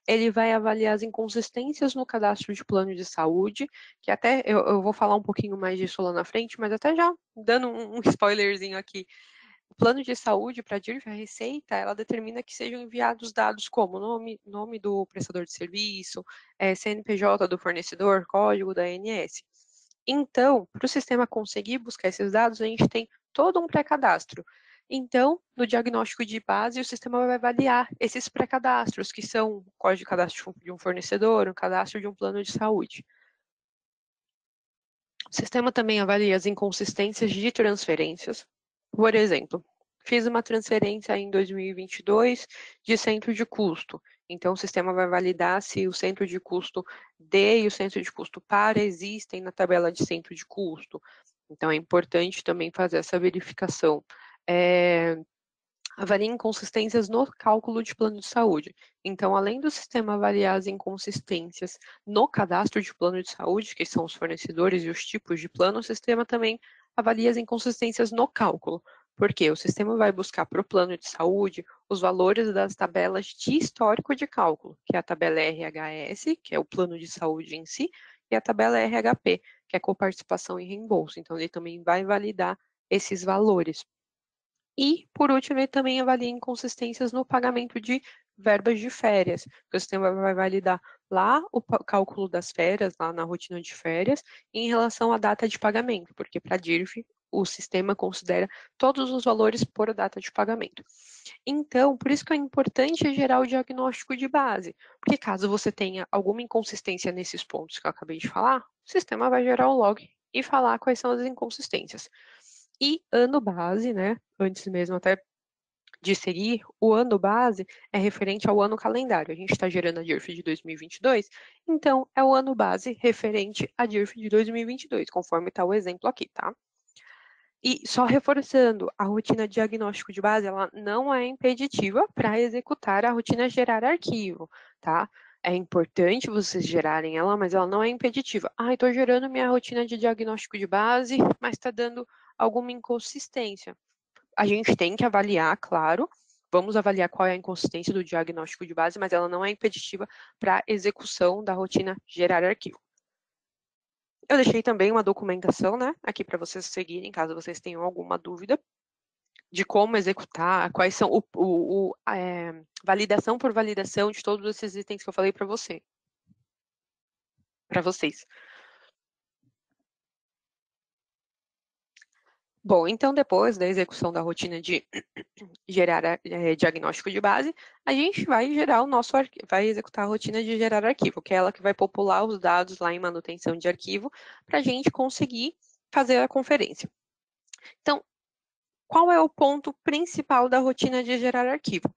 Ele vai avaliar as inconsistências no cadastro de plano de saúde, que até eu vou falar um pouquinho mais disso lá na frente, mas até já dando um spoilerzinho aqui. O plano de saúde para a DIRF, a Receita, ela determina que sejam enviados dados como nome do prestador de serviço, CNPJ do fornecedor, código da ANS. Então, para o sistema conseguir buscar esses dados, a gente tem todo um pré-cadastro. Então, no diagnóstico de base, o sistema vai avaliar esses pré-cadastros, que são o código de cadastro de um fornecedor, o cadastro de um plano de saúde. O sistema também avalia as inconsistências de transferências. Por exemplo, fiz uma transferência em 2022 de centro de custo. Então, o sistema vai validar se o centro de custo D e o centro de custo par existem na tabela de centro de custo. Então, é importante também fazer essa verificação. Avalia inconsistências no cálculo de plano de saúde. Então, além do sistema avaliar as inconsistências no cadastro de plano de saúde, que são os fornecedores e os tipos de plano, o sistema também avalia as inconsistências no cálculo, porque o sistema vai buscar para o plano de saúde os valores das tabelas de histórico de cálculo, que é a tabela RHS, que é o plano de saúde em si, e a tabela RHP, que é coparticipação e reembolso. Então, ele também vai validar esses valores. E, por último, ele também avalia inconsistências no pagamento de verbas de férias. O sistema vai validar lá o cálculo das férias, lá na rotina de férias, em relação à data de pagamento, porque para a DIRF o sistema considera todos os valores por data de pagamento. Então, por isso que é importante gerar o diagnóstico de base, porque caso você tenha alguma inconsistência nesses pontos que eu acabei de falar, o sistema vai gerar o log e falar quais são as inconsistências. E ano base, né, antes mesmo até de seguir, o ano base é referente ao ano calendário. A gente está gerando a DIRF de 2022, então é o ano base referente à DIRF de 2022, conforme está o exemplo aqui, tá? E só reforçando, a rotina de diagnóstico de base, ela não é impeditiva para executar a rotina gerar arquivo, tá? É importante vocês gerarem ela, mas ela não é impeditiva. Ah, estou gerando minha rotina de diagnóstico de base, mas está dando alguma inconsistência. A gente tem que avaliar, claro, vamos avaliar qual é a inconsistência do diagnóstico de base, mas ela não é impeditiva para a execução da rotina gerar arquivo. Eu deixei também uma documentação, né, aqui para vocês seguirem, caso vocês tenham alguma dúvida de como executar, quais são validação por validação de todos esses itens que eu falei para vocês. Bom, então depois da execução da rotina de gerar diagnóstico de base, a gente vai gerar vai executar a rotina de gerar arquivo, que é ela que vai popular os dados lá em manutenção de arquivo, para a gente conseguir fazer a conferência. Então, qual é o ponto principal da rotina de gerar arquivo?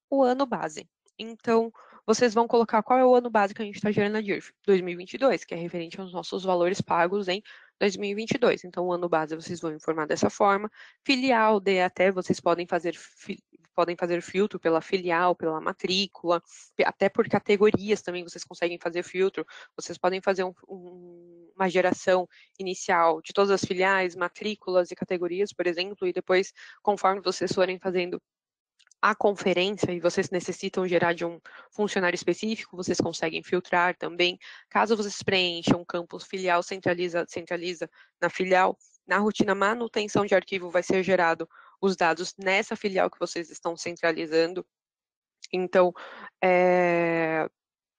O ano base. Então, vocês vão colocar qual é o ano base que a gente está gerando a DIRF? 2022, que é referente aos nossos valores pagos em 2022. Então, o ano base vocês vão informar dessa forma. Filial, até vocês podem fazer filtro pela filial, pela matrícula, até por categorias também vocês conseguem fazer filtro. Vocês podem fazer uma geração inicial de todas as filiais, matrículas e categorias, por exemplo, e depois, conforme vocês forem fazendo a conferência e vocês necessitam gerar de um funcionário específico, vocês conseguem filtrar também. Caso vocês preencham o campo filial, centraliza na filial, na rotina manutenção de arquivo vai ser gerado os dados nessa filial que vocês estão centralizando. Então,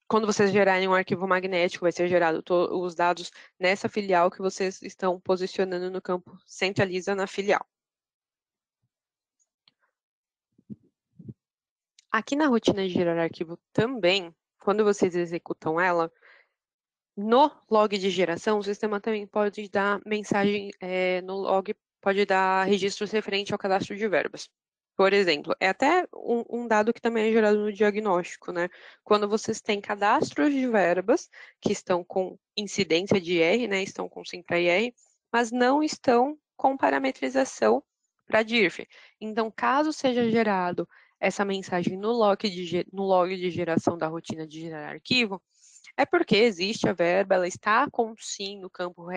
quando vocês gerarem um arquivo magnético, vai ser gerado os dados nessa filial que vocês estão posicionando no campo centraliza na filial. Aqui na rotina de gerar arquivo também, quando vocês executam ela, no log de geração, o sistema também pode dar mensagem, no log pode dar registros referentes ao cadastro de verbas. Por exemplo, é até um dado que também é gerado no diagnóstico, né? Quando vocês têm cadastros de verbas que estão com incidência de IR, né? Estão com sim para IR, mas não estão com parametrização para DIRF. Então, caso seja gerado essa mensagem no log de geração da rotina de gerar arquivo, é porque existe a verba, ela está com sim no campo,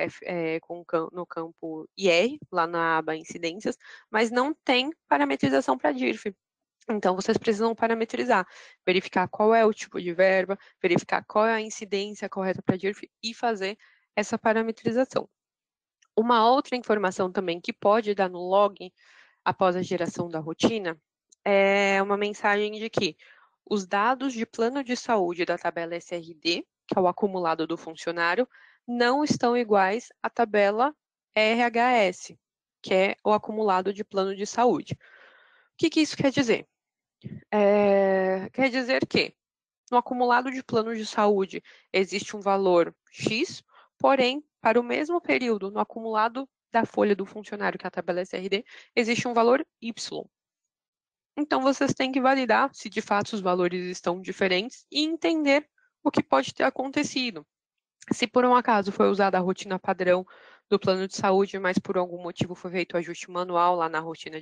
no campo IR, lá na aba incidências, mas não tem parametrização para DIRF. Então, vocês precisam parametrizar, verificar qual é o tipo de verba, verificar qual é a incidência correta para DIRF e fazer essa parametrização. Uma outra informação também que pode dar no log após a geração da rotina é uma mensagem de que os dados de plano de saúde da tabela SRD, que é o acumulado do funcionário, não estão iguais à tabela RHS, que é o acumulado de plano de saúde. O que isso quer dizer? Quer dizer que no acumulado de plano de saúde existe um valor X, porém, para o mesmo período, no acumulado da folha do funcionário, que é a tabela SRD, existe um valor Y. Então, vocês têm que validar se de fato os valores estão diferentes e entender o que pode ter acontecido. Se por um acaso foi usada a rotina padrão do plano de saúde, mas por algum motivo foi feito ajuste manual lá na rotina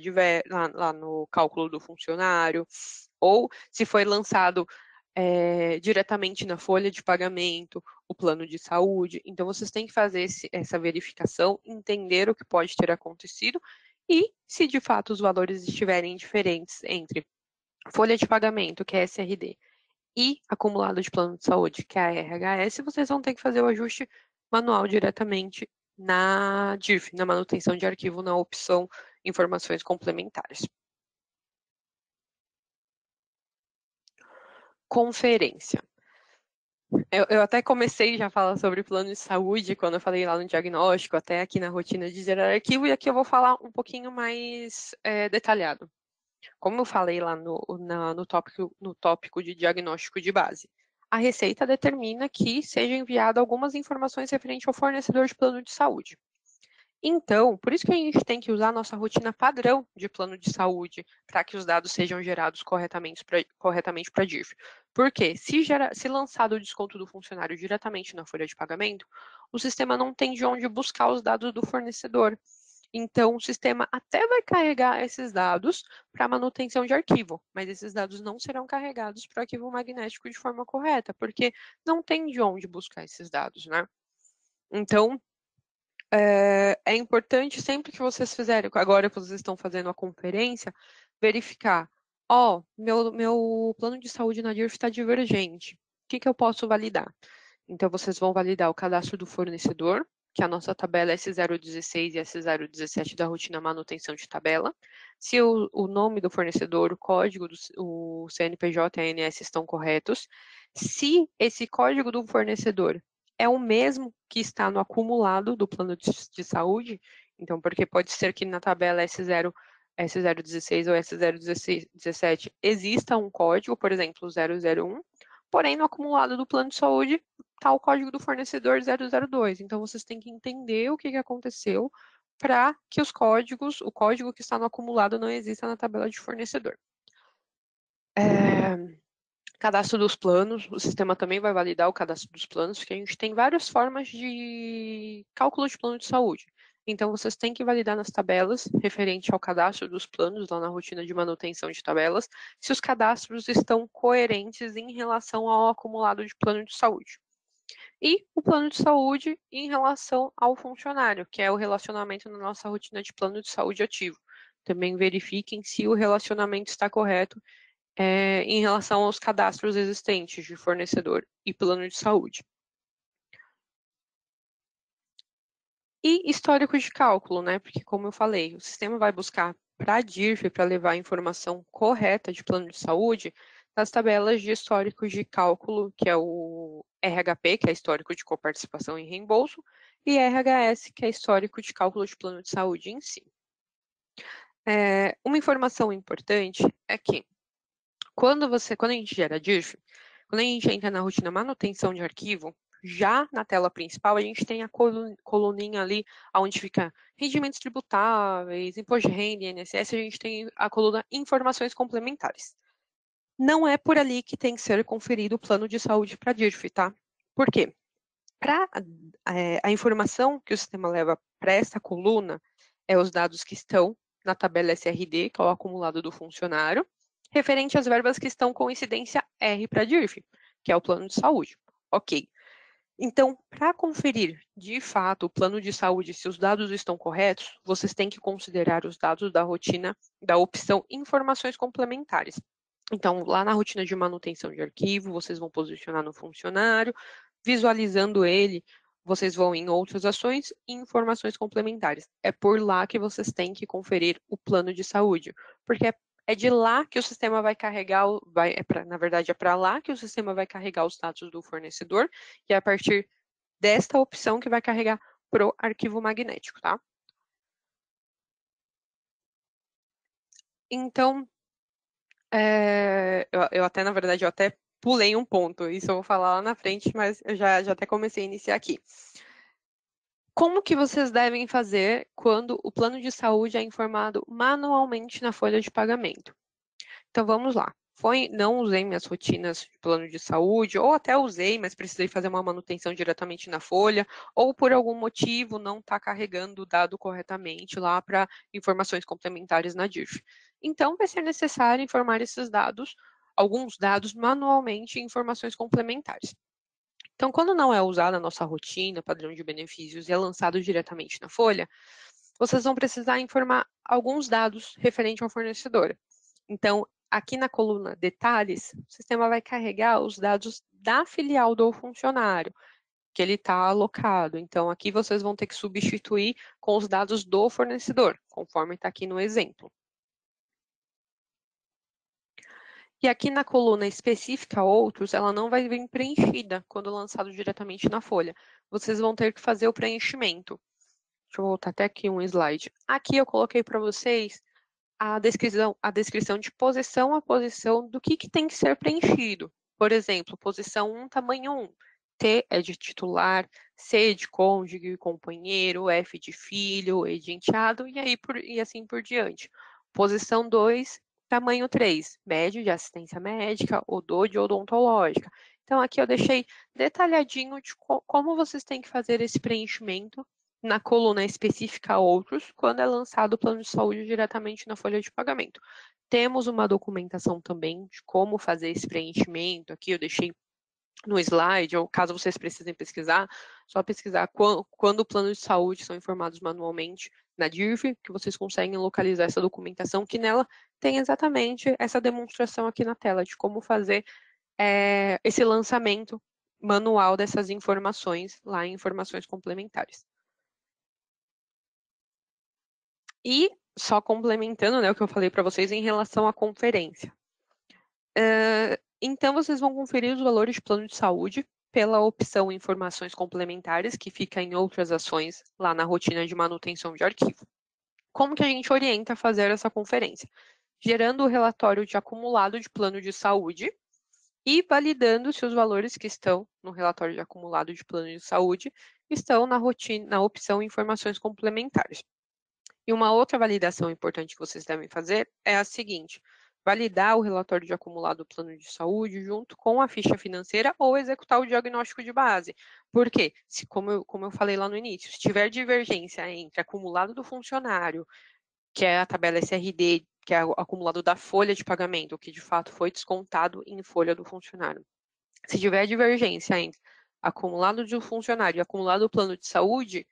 lá no cálculo do funcionário, ou se foi lançado diretamente na folha de pagamento o plano de saúde. Então, vocês têm que fazer essa verificação, entender o que pode ter acontecido e, se de fato os valores estiverem diferentes entre folha de pagamento, que é SRD, e acumulado de plano de saúde, que é a RHS, vocês vão ter que fazer o ajuste manual diretamente na DIRF, na manutenção de arquivo, na opção informações complementares. Conferência. Eu até comecei já a falar sobre plano de saúde quando eu falei lá no diagnóstico, até aqui na rotina de gerar arquivo, e aqui eu vou falar um pouquinho mais detalhado. Como eu falei lá no tópico de diagnóstico de base, a Receita determina que seja enviada algumas informações referentes ao fornecedor de plano de saúde. Então, por isso que a gente tem que usar a nossa rotina padrão de plano de saúde para que os dados sejam gerados corretamente para a DIRF. Porque se lançado o desconto do funcionário diretamente na folha de pagamento, o sistema não tem de onde buscar os dados do fornecedor. Então, o sistema até vai carregar esses dados para manutenção de arquivo, mas esses dados não serão carregados para o arquivo magnético de forma correta, porque não tem de onde buscar esses dados, né? Então, é importante sempre que vocês fizerem, agora que vocês estão fazendo a conferência, verificar, meu plano de saúde na DIRF está divergente, o que eu posso validar? Então, vocês vão validar o cadastro do fornecedor, que é a nossa tabela S016 e S017 da rotina manutenção de tabela. Se o nome do fornecedor, o código, o CNPJ e a ANS estão corretos. Se esse código do fornecedor é o mesmo que está no acumulado do plano de saúde, então, porque pode ser que na tabela S016 ou S017 exista um código, por exemplo, 001, porém no acumulado do plano de saúde está o código do fornecedor 002. Então, vocês têm que entender o que aconteceu para que o código que está no acumulado não exista na tabela de fornecedor. Cadastro dos planos, o sistema também vai validar o cadastro dos planos, porque a gente tem várias formas de cálculo de plano de saúde. Então, vocês têm que validar nas tabelas, referente ao cadastro dos planos, lá na rotina de manutenção de tabelas, se os cadastros estão coerentes em relação ao acumulado de plano de saúde. E o plano de saúde em relação ao funcionário, que é o relacionamento na nossa rotina de plano de saúde ativo. Também verifiquem se o relacionamento está correto em relação aos cadastros existentes de fornecedor e plano de saúde. E histórico de cálculo, né? Porque, como eu falei, o sistema vai buscar para a DIRF, para levar a informação correta de plano de saúde, nas tabelas de histórico de cálculo, que é o RHP, que é histórico de coparticipação em reembolso, e RHS, que é histórico de cálculo de plano de saúde em si. Uma informação importante é que, Quando a gente gera DIRF, quando a gente entra na rotina manutenção de arquivo, já na tela principal, a gente tem a coluninha ali, onde fica rendimentos tributáveis, imposto de renda, INSS, a gente tem a coluna informações complementares. Não é por ali que tem que ser conferido o plano de saúde para DIRF, tá? Por quê? A informação que o sistema leva para essa coluna é os dados que estão na tabela SRD, que é o acumulado do funcionário, referente às verbas que estão com incidência R para DIRF, que é o plano de saúde. Ok. Então, para conferir de fato o plano de saúde, se os dados estão corretos, vocês têm que considerar os dados da rotina da opção informações complementares. Então, lá na rotina de manutenção de arquivo, vocês vão posicionar no funcionário, visualizando ele, vocês vão em outras ações e informações complementares. É por lá que vocês têm que conferir o plano de saúde, porque é de lá que o sistema vai carregar, na verdade, é para lá que o sistema vai carregar os dados do fornecedor, e é a partir desta opção que vai carregar para o arquivo magnético, tá? Então, na verdade, eu até pulei um ponto, isso eu vou falar lá na frente, mas eu já até comecei a iniciar aqui. Como que vocês devem fazer quando o plano de saúde é informado manualmente na folha de pagamento? Então, vamos lá. Não usei minhas rotinas de plano de saúde, ou até usei, mas precisei fazer uma manutenção diretamente na folha, ou por algum motivo não está carregando o dado corretamente lá para informações complementares na DIRF. Então, vai ser necessário informar esses dados, alguns dados manualmente em informações complementares. Então, quando não é usada a nossa rotina, padrão de benefícios, e é lançado diretamente na folha, vocês vão precisar informar alguns dados referente ao fornecedor. Então, aqui na coluna detalhes, o sistema vai carregar os dados da filial do funcionário, que ele está alocado. Então, aqui vocês vão ter que substituir com os dados do fornecedor, conforme está aqui no exemplo. E aqui na coluna específica outros, ela não vai vir preenchida quando lançado diretamente na folha. Vocês vão ter que fazer o preenchimento. Deixa eu voltar até aqui um slide. Aqui eu coloquei para vocês a descrição de posição a posição do que tem que ser preenchido. Por exemplo, posição 1, tamanho 1. T é de titular, C de cônjuge e companheiro, F de filho, E de enteado, e assim por diante. Posição 2, tamanho 3, médio de assistência médica, ODO de odontológica. Então, aqui eu deixei detalhadinho de como vocês têm que fazer esse preenchimento na coluna específica outros, quando é lançado o plano de saúde diretamente na folha de pagamento. Temos uma documentação também de como fazer esse preenchimento. Aqui eu deixei no slide, ou caso vocês precisem pesquisar, só pesquisar quando o plano de saúde são informados manualmente na DIRF, que vocês conseguem localizar essa documentação, que nela tem exatamente essa demonstração aqui na tela de como fazer esse lançamento manual dessas informações lá em informações complementares. E só complementando, né, o que eu falei para vocês em relação à conferência. Então, vocês vão conferir os valores de plano de saúde pela opção Informações Complementares, que fica em outras ações lá na rotina de manutenção de arquivo. Como que a gente orienta a fazer essa conferência? Gerando o relatório de acumulado de plano de saúde e validando se os valores que estão no relatório de acumulado de plano de saúde estão na opção Informações Complementares. E uma outra validação importante que vocês devem fazer é a seguinte: validar o relatório de acumulado do plano de saúde junto com a ficha financeira ou executar o diagnóstico de base. Por quê? Como eu falei lá no início, se tiver divergência entre acumulado do funcionário, que é a tabela SRD, que é o acumulado da folha de pagamento, que de fato foi descontado em folha do funcionário. Se tiver divergência entre acumulado do funcionário e acumulado do plano de saúde,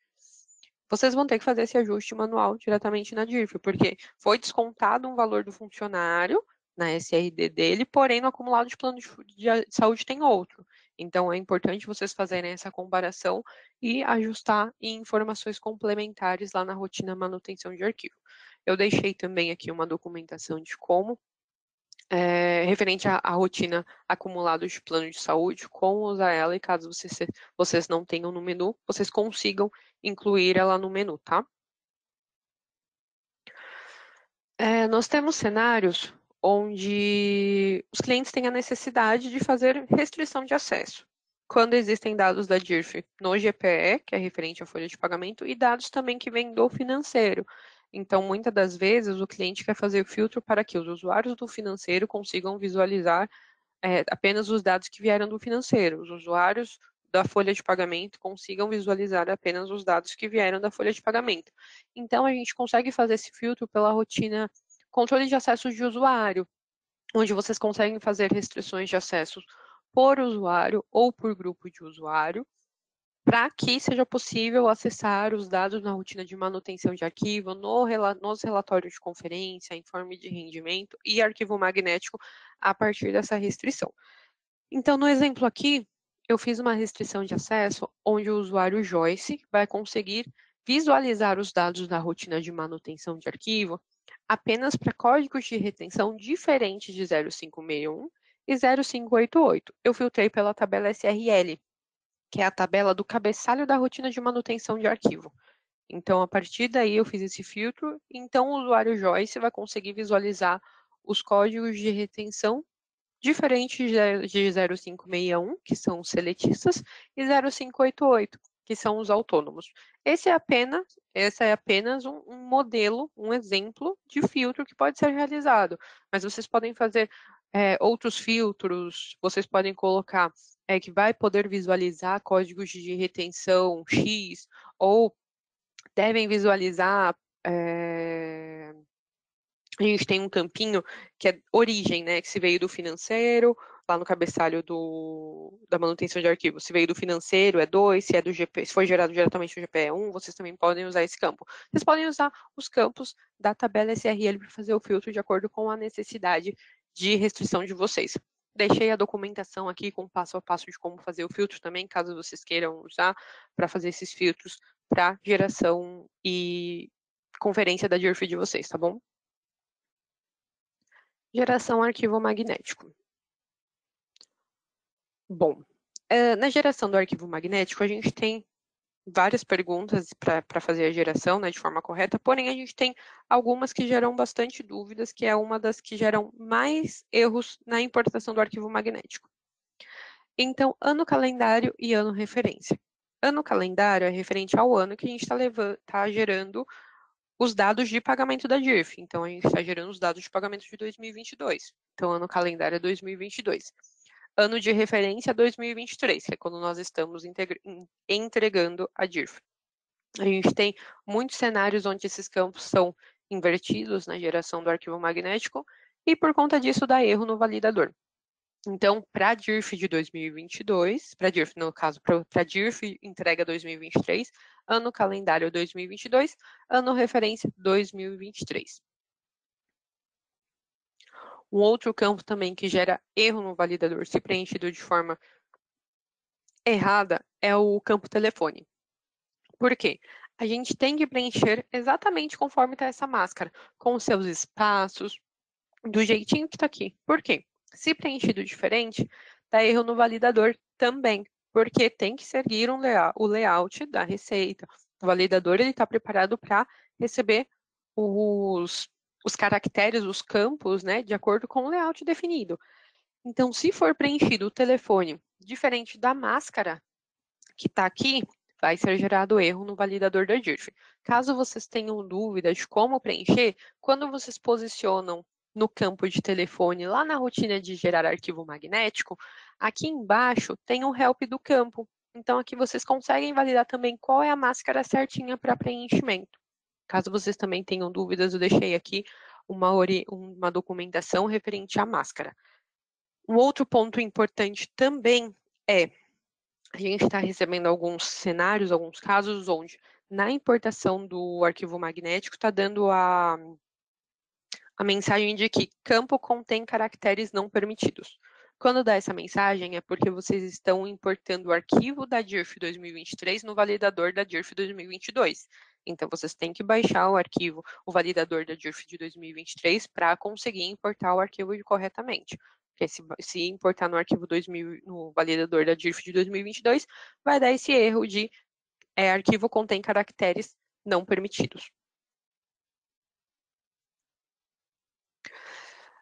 vocês vão ter que fazer esse ajuste manual diretamente na DIRF, porque foi descontado um valor do funcionário na SRD dele, porém no acumulado de plano de saúde tem outro. Então, é importante vocês fazerem essa comparação e ajustar em informações complementares lá na rotina manutenção de arquivo. Eu deixei também aqui uma documentação de como, referente à rotina acumulado de plano de saúde, como usar ela, e caso vocês não tenham no menu, vocês consigam incluir ela no menu, tá? Nós temos cenários onde os clientes têm a necessidade de fazer restrição de acesso. Quando existem dados da DIRF no GPE, que é referente à folha de pagamento, e dados também que vêm do financeiro. Então, muitas das vezes, o cliente quer fazer o filtro para que os usuários do financeiro consigam visualizar apenas os dados que vieram do financeiro. Os usuários da folha de pagamento consigam visualizar apenas os dados que vieram da folha de pagamento. Então, a gente consegue fazer esse filtro pela rotina controle de acessos de usuário, onde vocês conseguem fazer restrições de acessos por usuário ou por grupo de usuário, para que seja possível acessar os dados na rotina de manutenção de arquivo, nos relatórios de conferência, informe de rendimento e arquivo magnético a partir dessa restrição. Então, no exemplo aqui, eu fiz uma restrição de acesso onde o usuário Joyce vai conseguir visualizar os dados da rotina de manutenção de arquivo apenas para códigos de retenção diferentes de 0561 e 0588. Eu filtrei pela tabela SRL, que é a tabela do cabeçalho da rotina de manutenção de arquivo. Então, a partir daí, eu fiz esse filtro. Então, o usuário Joyce vai conseguir visualizar os códigos de retenção diferentes de 0561, que são os seletistas, e 0588, que são os autônomos. Esse é apenas um modelo, um exemplo de filtro que pode ser realizado. Mas vocês podem fazer outros filtros, vocês podem colocar que vai poder visualizar códigos de retenção X, ou devem visualizar a gente tem um campinho que é origem, né? Que se veio do financeiro, lá no cabeçalho da manutenção de arquivo. Se veio do financeiro, é 2, se é do GP, se foi gerado diretamente do GP é 1, vocês também podem usar esse campo. Vocês podem usar os campos da tabela SRL para fazer o filtro de acordo com a necessidade de restrição de vocês. Deixei a documentação aqui com passo a passo de como fazer o filtro também, caso vocês queiram usar para fazer esses filtros para geração e conferência da DIRF de vocês, tá bom? Geração arquivo magnético. Bom, na geração do arquivo magnético, a gente tem várias perguntas para fazer a geração, né, de forma correta, porém a gente tem algumas que geram bastante dúvidas, que é uma das que geram mais erros na importação do arquivo magnético. Então, ano calendário e ano referência. Ano calendário é referente ao ano que a gente está gerando os dados de pagamento da DIRF. Então, a gente está gerando os dados de pagamento de 2022. Então, ano calendário é 2022. Ano de referência é 2023, que é quando nós estamos entregando a DIRF. A gente tem muitos cenários onde esses campos são invertidos na geração do arquivo magnético e, por conta disso, dá erro no validador. Então, para a DIRF de 2022, para a DIRF, no caso, para a DIRF entrega 2023, ano calendário 2022, ano referência 2023. Um outro campo também que gera erro no validador, se preenchido de forma errada, é o campo telefone. Por quê? A gente tem que preencher exatamente conforme está essa máscara, com os seus espaços, do jeitinho que está aqui. Por quê? Se preenchido diferente, dá erro no validador também, porque tem que seguir o layout da receita. O validador está preparado para receber os caracteres, os campos, né, de acordo com o layout definido. Então, se for preenchido o telefone diferente da máscara que está aqui, vai ser gerado erro no validador da DIRF. Caso vocês tenham dúvida de como preencher, quando vocês posicionam no campo de telefone, lá na rotina de gerar arquivo magnético, aqui embaixo tem um help do campo. Então, aqui vocês conseguem validar também qual é a máscara certinha para preenchimento. Caso vocês também tenham dúvidas, eu deixei aqui uma documentação referente à máscara. Um outro ponto importante também é a gente está recebendo alguns cenários, alguns casos onde na importação do arquivo magnético está dando a mensagem de que campo contém caracteres não permitidos. Quando dá essa mensagem é porque vocês estão importando o arquivo da DIRF 2023 no validador da DIRF 2022. Então, vocês têm que baixar o validador da DIRF de 2023 para conseguir importar o arquivo corretamente. Porque se importar no arquivo no validador da DIRF de 2022, vai dar esse erro de arquivo contém caracteres não permitidos.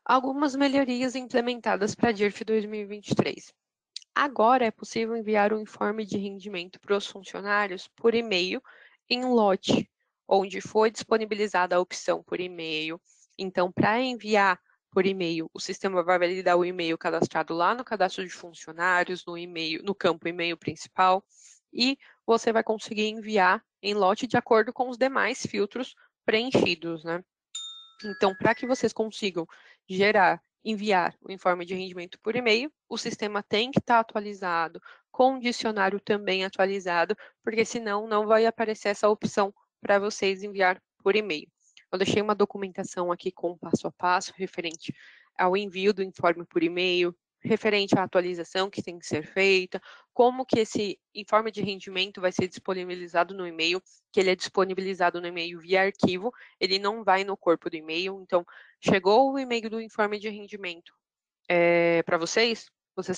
Algumas melhorias implementadas para a DIRF 2023. Agora é possível enviar um informe de rendimento para os funcionários por e-mail em lote, onde foi disponibilizada a opção por e-mail. Então, para enviar por e-mail, o sistema vai validar o e-mail cadastrado lá no cadastro de funcionários, no e-mail, no campo e-mail principal, e você vai conseguir enviar em lote de acordo com os demais filtros preenchidos, né? Então, para que vocês consigam enviar o informe de rendimento por e-mail, o sistema tem que estar atualizado, com o dicionário também atualizado, porque senão não vai aparecer essa opção para vocês enviar por e-mail. Eu deixei uma documentação aqui com passo a passo referente ao envio do informe por e-mail, referente à atualização que tem que ser feita, como que esse informe de rendimento vai ser disponibilizado no e-mail, que ele é disponibilizado no e-mail via arquivo, ele não vai no corpo do e-mail. Então, chegou o e-mail do informe de rendimento para vocês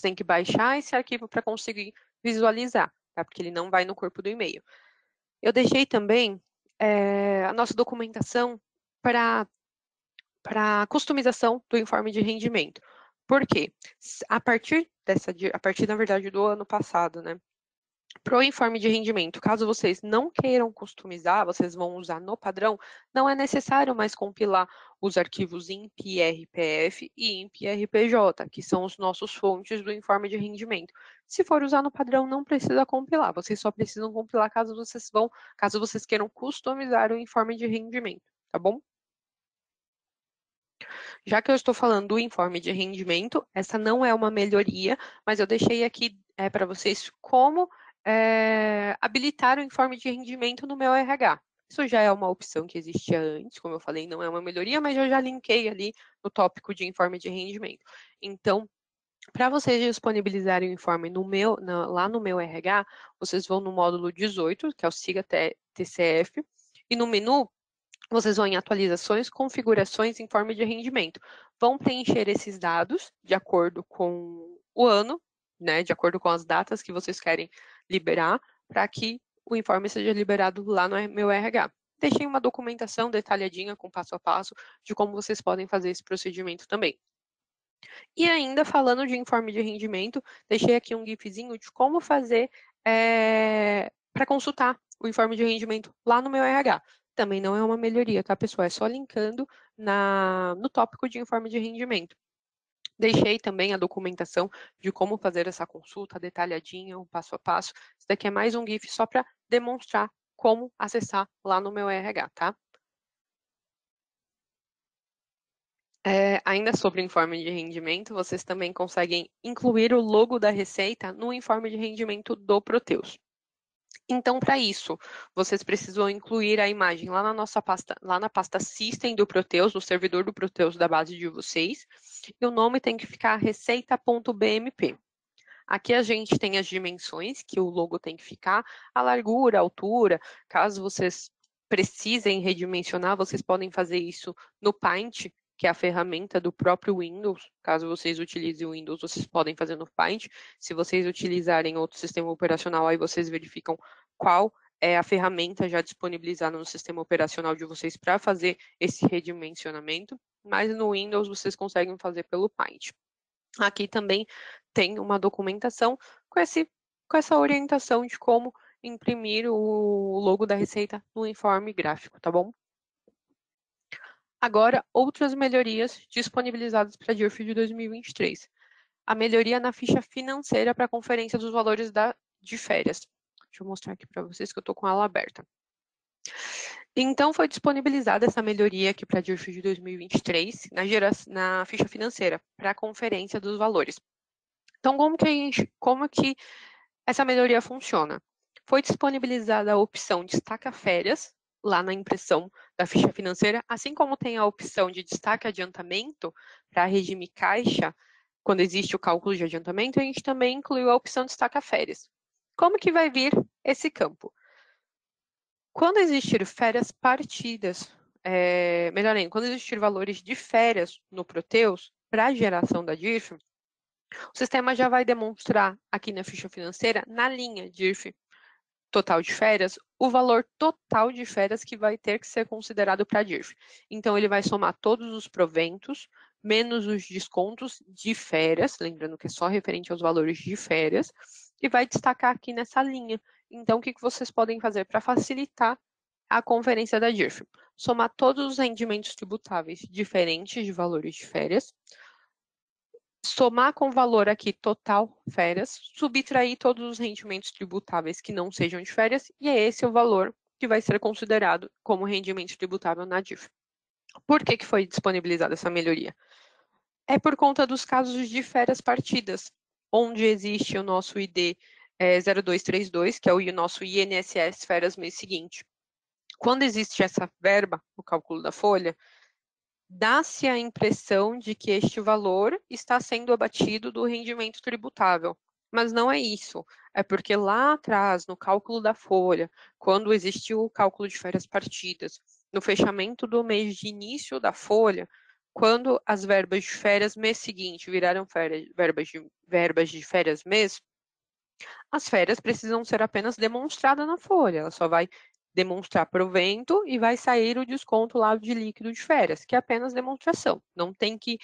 têm que baixar esse arquivo para conseguir visualizar, tá? Porque ele não vai no corpo do e-mail. Eu deixei também a nossa documentação para customização do informe de rendimento. Por quê? A partir, na verdade, do ano passado, né? Para o informe de rendimento, caso vocês não queiram customizar, vocês vão usar no padrão, não é necessário mais compilar os arquivos INPI RPF e INPI RPJ, que são os nossos fontes do informe de rendimento. Se for usar no padrão, não precisa compilar, vocês só precisam compilar caso vocês queiram customizar o informe de rendimento, tá bom? Já que eu estou falando do informe de rendimento, essa não é uma melhoria, mas eu deixei aqui para vocês como habilitar o informe de rendimento no meu RH. Isso já é uma opção que existia antes, como eu falei, não é uma melhoria, mas eu já linkei ali no tópico de informe de rendimento. Então, para vocês disponibilizarem o informe lá no meu RH, vocês vão no módulo 18, que é o Siga TCF, e no menu vocês vão em atualizações, configurações, informe de rendimento. Vão preencher esses dados de acordo com o ano, né, de acordo com as datas que vocês querem liberar, para que o informe seja liberado lá no meu RH. Deixei uma documentação detalhadinha com passo a passo de como vocês podem fazer esse procedimento também. E ainda falando de informe de rendimento, deixei aqui um gifzinho de como fazer para consultar o informe de rendimento lá no meu RH. Também não é uma melhoria, tá, pessoal? É só linkando no tópico de informe de rendimento. Deixei também a documentação de como fazer essa consulta detalhadinha, um passo a passo. Isso daqui é mais um GIF só para demonstrar como acessar lá no meu RH, tá? Ainda sobre o informe de rendimento, vocês também conseguem incluir o logo da receita no informe de rendimento do Proteus. Então, para isso, vocês precisam incluir a imagem lá na pasta System do Proteus, no servidor do Proteus da base de vocês, e o nome tem que ficar receita.bmp. Aqui a gente tem as dimensões que o logo tem que ficar, a largura, a altura. Caso vocês precisem redimensionar, vocês podem fazer isso no Paint, que é a ferramenta do próprio Windows. Caso vocês utilizem o Windows, vocês podem fazer no Paint. Se vocês utilizarem outro sistema operacional, aí vocês verificam qual é a ferramenta já disponibilizada no sistema operacional de vocês para fazer esse redimensionamento. Mas no Windows vocês conseguem fazer pelo Paint. Aqui também tem uma documentação com essa orientação de como imprimir o logo da receita no informe gráfico, tá bom? Agora, outras melhorias disponibilizadas para a DIRF de 2023. A melhoria na ficha financeira para a conferência dos valores de férias. Deixa eu mostrar aqui para vocês que eu estou com ela aberta. Então, foi disponibilizada essa melhoria aqui para a DIRF de 2023 na ficha financeira para a conferência dos valores. Então, como que essa melhoria funciona? Foi disponibilizada a opção Destaca Férias, lá na impressão da ficha financeira, assim como tem a opção de Destaque Adiantamento para regime caixa, quando existe o cálculo de adiantamento, a gente também incluiu a opção Destaca Férias. Como que vai vir esse campo? Quando existir férias partidas, melhor ainda, quando existir valores de férias no Proteus, para a geração da DIRF, o sistema já vai demonstrar aqui na ficha financeira, na linha DIRF total de férias, o valor total de férias que vai ter que ser considerado para a DIRF. Então, ele vai somar todos os proventos menos os descontos de férias, lembrando que é só referente aos valores de férias, e vai destacar aqui nessa linha. Então, o que vocês podem fazer para facilitar a conferência da DIRF? Somar todos os rendimentos tributáveis diferentes de valores de férias, somar com o valor aqui total férias, subtrair todos os rendimentos tributáveis que não sejam de férias, e é esse o valor que vai ser considerado como rendimento tributável na DIRF. Por que foi disponibilizada essa melhoria? É por conta dos casos de férias partidas, onde existe o nosso ID 0232, que é o nosso INSS férias mês seguinte. Quando existe essa verba, o cálculo da folha, dá-se a impressão de que este valor está sendo abatido do rendimento tributável. Mas não é isso. É porque lá atrás, no cálculo da folha, quando existiu o cálculo de férias partidas, no fechamento do mês de início da folha, quando as verbas de férias mês seguinte viraram verbas de férias mês, as férias precisam ser apenas demonstradas na folha. Ela só vai demonstrar provento e vai sair o desconto lá de líquido de férias, que é apenas demonstração. Não tem que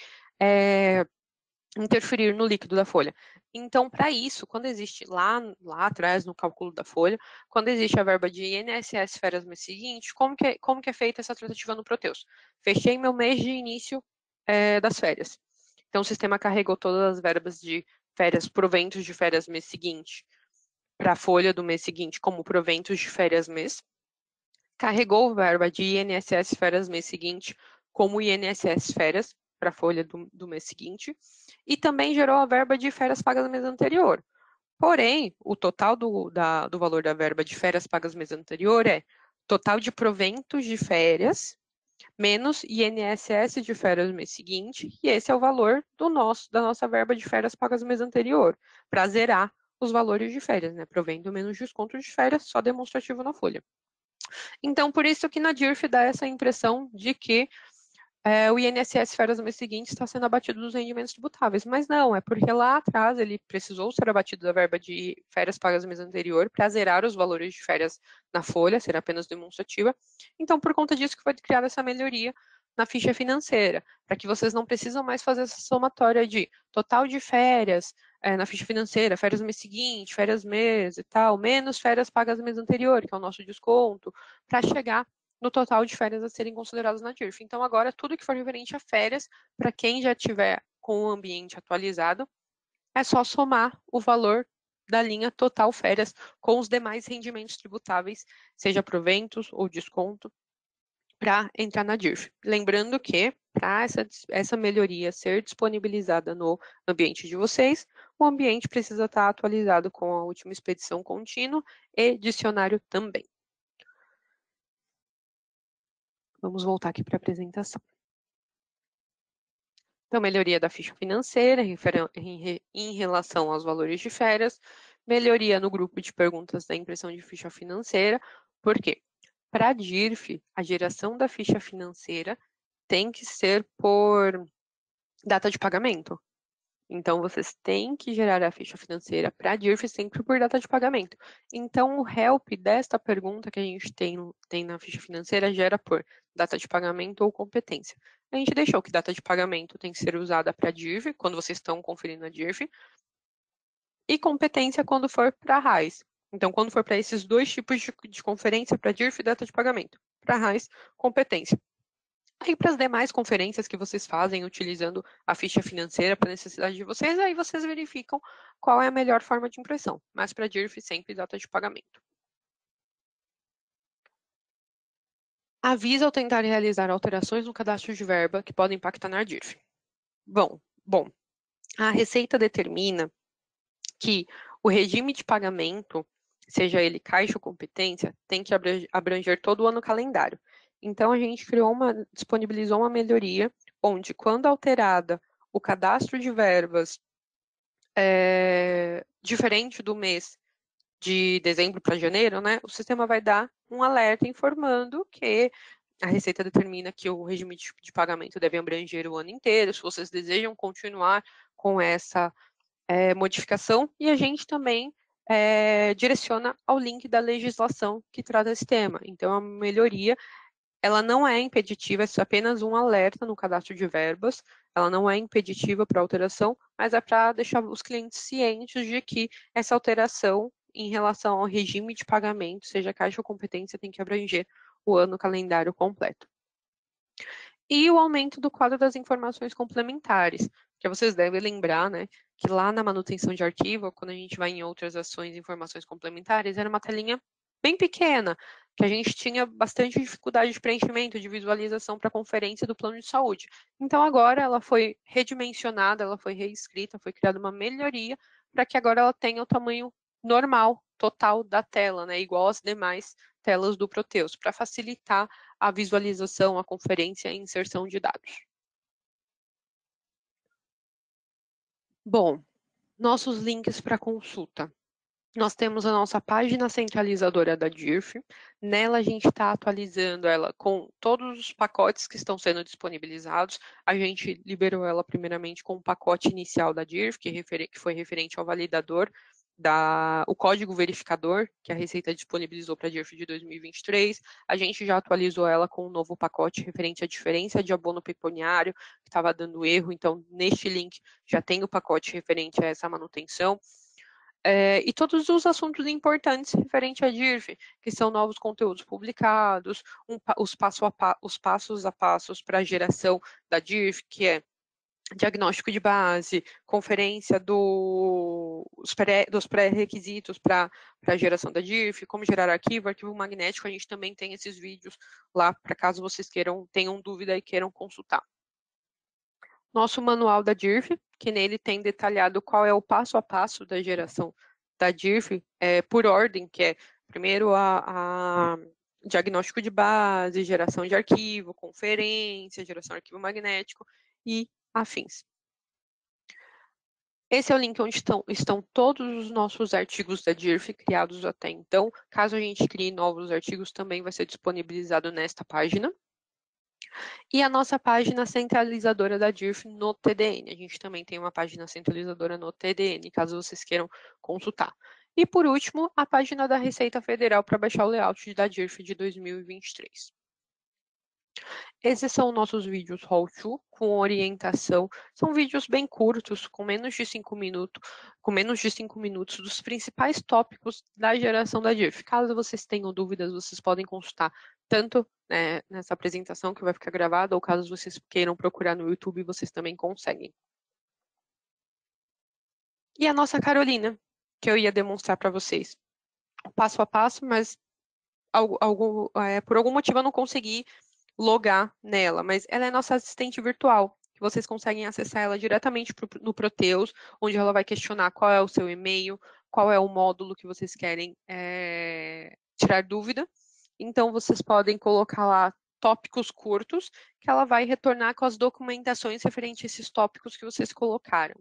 interferir no líquido da folha. Então, para isso, quando existe lá atrás, no cálculo da folha, quando existe a verba de INSS férias mês seguinte, como que é feita essa tratativa no Proteus? Fechei meu mês de início das férias. Então, o sistema carregou todas as verbas de férias, proventos de férias mês seguinte, para a folha do mês seguinte como proventos de férias mês, carregou verba de INSS férias mês seguinte como INSS férias para a folha do mês seguinte, e também gerou a verba de férias pagas no mês anterior. Porém, o total do valor da verba de férias pagas no mês anterior é total de proventos de férias menos INSS de férias no mês seguinte, e esse é o valor da nossa verba de férias pagas no mês anterior, para zerar os valores de férias, né? Provendo menos desconto de férias, só demonstrativo na folha. Então, por isso que na DIRF dá essa impressão de que o INSS férias no mês seguinte está sendo abatido dos rendimentos tributáveis, mas não, é porque lá atrás ele precisou ser abatido da verba de férias pagas no mês anterior para zerar os valores de férias na folha, ser apenas demonstrativa. Então, por conta disso que foi criada essa melhoria na ficha financeira, para que vocês não precisam mais fazer essa somatória de total de férias na ficha financeira, férias no mês seguinte, férias mês e tal, menos férias pagas no mês anterior, que é o nosso desconto, para chegar no total de férias a serem consideradas na DIRF. Então, agora, tudo que for referente a férias, para quem já tiver com o ambiente atualizado, é só somar o valor da linha total férias com os demais rendimentos tributáveis, seja proventos ou desconto, para entrar na DIRF. Lembrando que, para essa melhoria ser disponibilizada no ambiente de vocês, o ambiente precisa estar atualizado com a última expedição contínua e dicionário também. Vamos voltar aqui para a apresentação. Então, melhoria da ficha financeira em relação aos valores de férias, melhoria no grupo de perguntas da impressão de ficha financeira. Por quê? Para a DIRF, a geração da ficha financeira tem que ser por data de pagamento. Então, vocês têm que gerar a ficha financeira para a DIRF sempre por data de pagamento. Então, o help desta pergunta que a gente tem na ficha financeira gera por data de pagamento ou competência. A gente deixou que data de pagamento tem que ser usada para a DIRF, quando vocês estão conferindo a DIRF, e competência quando for para a RAIS. Então, quando for para esses dois tipos de conferência, para a DIRF e data de pagamento. Para a RAIS, competência. Aí, para as demais conferências que vocês fazem utilizando a ficha financeira para a necessidade de vocês, aí vocês verificam qual é a melhor forma de impressão. Mas para a DIRF, sempre data de pagamento. Avisa ao tentar realizar alterações no cadastro de verba que podem impactar na DIRF. Bom, a Receita determina que o regime de pagamento, seja ele caixa ou competência, tem que abranger todo o ano calendário. Então, a gente disponibilizou uma melhoria, onde, quando alterada o cadastro de verbas diferente do mês de dezembro para janeiro, né, o sistema vai dar um alerta informando que a Receita determina que o regime de pagamento deve abranger o ano inteiro, se vocês desejam continuar com essa modificação, e a gente também direciona ao link da legislação que trata esse tema. Então, é uma melhoria Ela não é impeditiva, é apenas um alerta no cadastro de verbas, ela não é impeditiva para alteração, mas é para deixar os clientes cientes de que essa alteração em relação ao regime de pagamento, seja caixa ou competência, tem que abranger o ano calendário completo. E o aumento do quadro das informações complementares, que vocês devem lembrar, né, que lá na manutenção de arquivo, quando a gente vai em outras ações e informações complementares, era uma telinha bem pequena, que a gente tinha bastante dificuldade de preenchimento, de visualização para a conferência do plano de saúde. Então, agora ela foi redimensionada, ela foi reescrita, foi criada uma melhoria para que agora ela tenha o tamanho normal, total da tela, né, igual às demais telas do Proteus, para facilitar a visualização, a conferência e a inserção de dados. Bom, nossos links para consulta. Nós temos a nossa página centralizadora da DIRF. Nela a gente está atualizando ela com todos os pacotes que estão sendo disponibilizados. A gente liberou ela primeiramente com o pacote inicial da DIRF, que foi referente ao validador, o código verificador, que a Receita disponibilizou para a DIRF de 2023. A gente já atualizou ela com um novo pacote referente à diferença de abono pecuniário, que estava dando erro. Então, neste link já tem o pacote referente a essa manutenção. E todos os assuntos importantes referentes à DIRF, que são novos conteúdos publicados, os passos a passos para a geração da DIRF, que é diagnóstico de base, conferência dos pré-requisitos para a geração da DIRF, como gerar arquivo magnético, a gente também tem esses vídeos lá, para caso vocês tenham dúvida e queiram consultar. Nosso manual da DIRF, que nele tem detalhado qual é o passo a passo da geração da DIRF, por ordem, que é primeiro a diagnóstico de base, geração de arquivo, conferência, geração de arquivo magnético e afins. Esse é o link onde estão todos os nossos artigos da DIRF criados até então. Caso a gente crie novos artigos, também vai ser disponibilizado nesta página. E a nossa página centralizadora da DIRF no TDN. A gente também tem uma página centralizadora no TDN, caso vocês queiram consultar. E, por último, a página da Receita Federal para baixar o layout da DIRF de 2023. Esses são nossos vídeos how-to, com orientação. São vídeos bem curtos, com menos de 5 minutos, dos principais tópicos da geração da DIRF. Caso vocês tenham dúvidas, vocês podem consultar tanto nessa apresentação que vai ficar gravada, ou caso vocês queiram procurar no YouTube, vocês também conseguem. E a nossa Carolina, que eu ia demonstrar para vocês. Passo a passo, mas por algum motivo eu não consegui logar nela, mas ela é nossa assistente virtual, que vocês conseguem acessar ela diretamente no Proteus, onde ela vai questionar qual é o seu e-mail, qual é o módulo que vocês querem tirar dúvida. Então, vocês podem colocar lá tópicos curtos, que ela vai retornar com as documentações referentes a esses tópicos que vocês colocaram.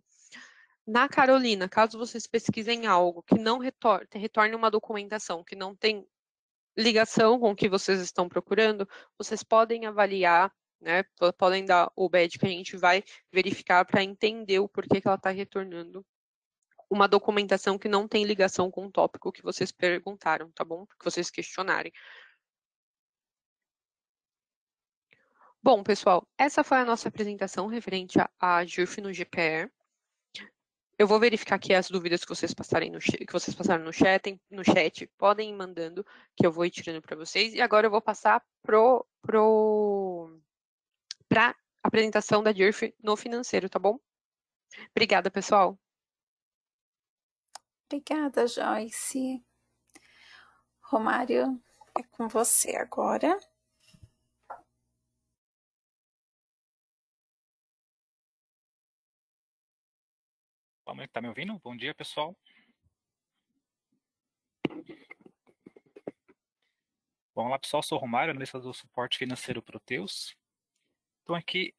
Na Carolina, caso vocês pesquisem algo que não retorne uma documentação, que não tem ligação com o que vocês estão procurando, vocês podem avaliar, né? Podem dar o badge que a gente vai verificar para entender o porquê que ela está retornando uma documentação que não tem ligação com o tópico que vocês perguntaram, tá bom? Que vocês questionarem. Bom, pessoal, essa foi a nossa apresentação referente à DIRF no GPR. Eu vou verificar aqui as dúvidas que vocês passaram no chat, podem ir mandando, que eu vou ir tirando para vocês. E agora eu vou passar para a apresentação da DIRF no financeiro, tá bom? Obrigada, pessoal. Obrigada, Joyce. Romário, é com você agora. Como é que tá me ouvindo? Bom dia, pessoal. Bom, olá, pessoal. Sou o Romário, analista do suporte financeiro Proteus. Então, aqui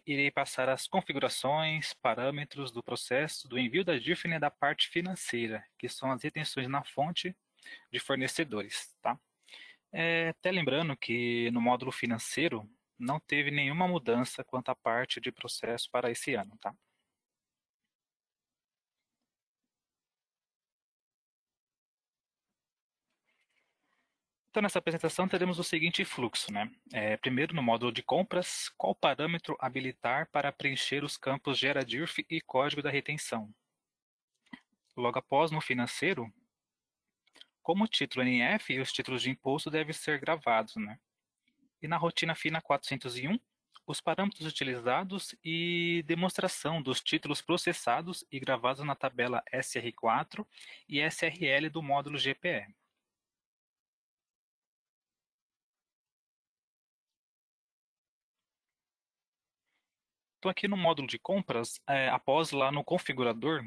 irei passar as configurações, parâmetros do processo do envio da DIRF da parte financeira, que são as retenções na fonte de fornecedores, tá? Até lembrando que no módulo financeiro não teve nenhuma mudança quanto à parte de processo para esse ano, tá? Então, nessa apresentação, teremos o seguinte fluxo, né? Primeiro, no módulo de compras, qual parâmetro habilitar para preencher os campos GeraDirf e código da retenção? Logo após, no financeiro, como o título NF e os títulos de imposto devem ser gravados, né? E na rotina fina 401, os parâmetros utilizados e demonstração dos títulos processados e gravados na tabela SR4 e SRL do módulo GPE. Então, aqui no módulo de compras, após lá no configurador,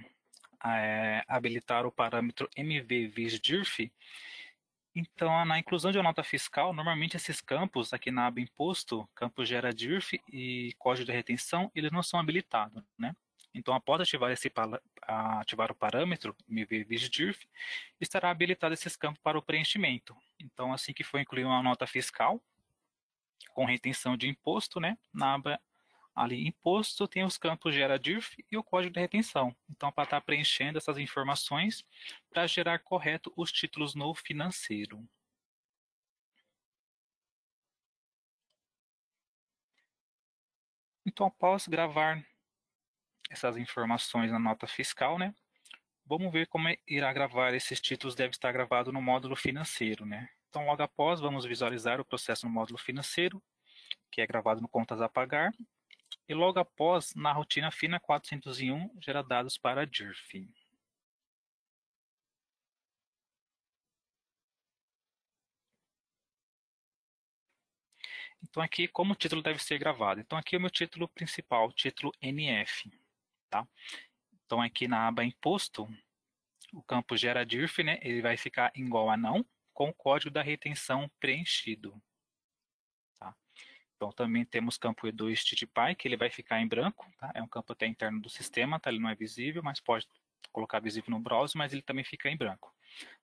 habilitar o parâmetro MV-VISDIRF, então, na inclusão de uma nota fiscal, normalmente esses campos, aqui na aba Imposto, campo GeraDirf e Código de Retenção, eles não são habilitados, né? Então, após ativar o parâmetro MV-VISDIRF, estará habilitado esses campos para o preenchimento. Então, assim que for incluir uma nota fiscal com retenção de imposto, né, na aba ali, imposto, tem os campos GeraDirf e o código de retenção. Então, para estar preenchendo essas informações, para gerar correto os títulos no financeiro. Então, após gravar essas informações na nota fiscal, né, vamos ver como irá gravar esses títulos. Deve estar gravado no módulo financeiro, né. Então, logo após, vamos visualizar o processo no módulo financeiro, que é gravado no contas a pagar. E logo após, na rotina fina 401, gera dados para DIRF. Então aqui, como o título deve ser gravado? Então aqui é o meu título principal, título NF. Tá? Então aqui na aba Imposto, o campo gera DIRF, né, ele vai ficar igual a não, com o código da retenção preenchido. Tá? Então também temos campo E2 TTPy, que ele vai ficar em branco. Tá? É um campo até interno do sistema, tá? Ele não é visível, mas pode colocar visível no browser, mas ele também fica em branco.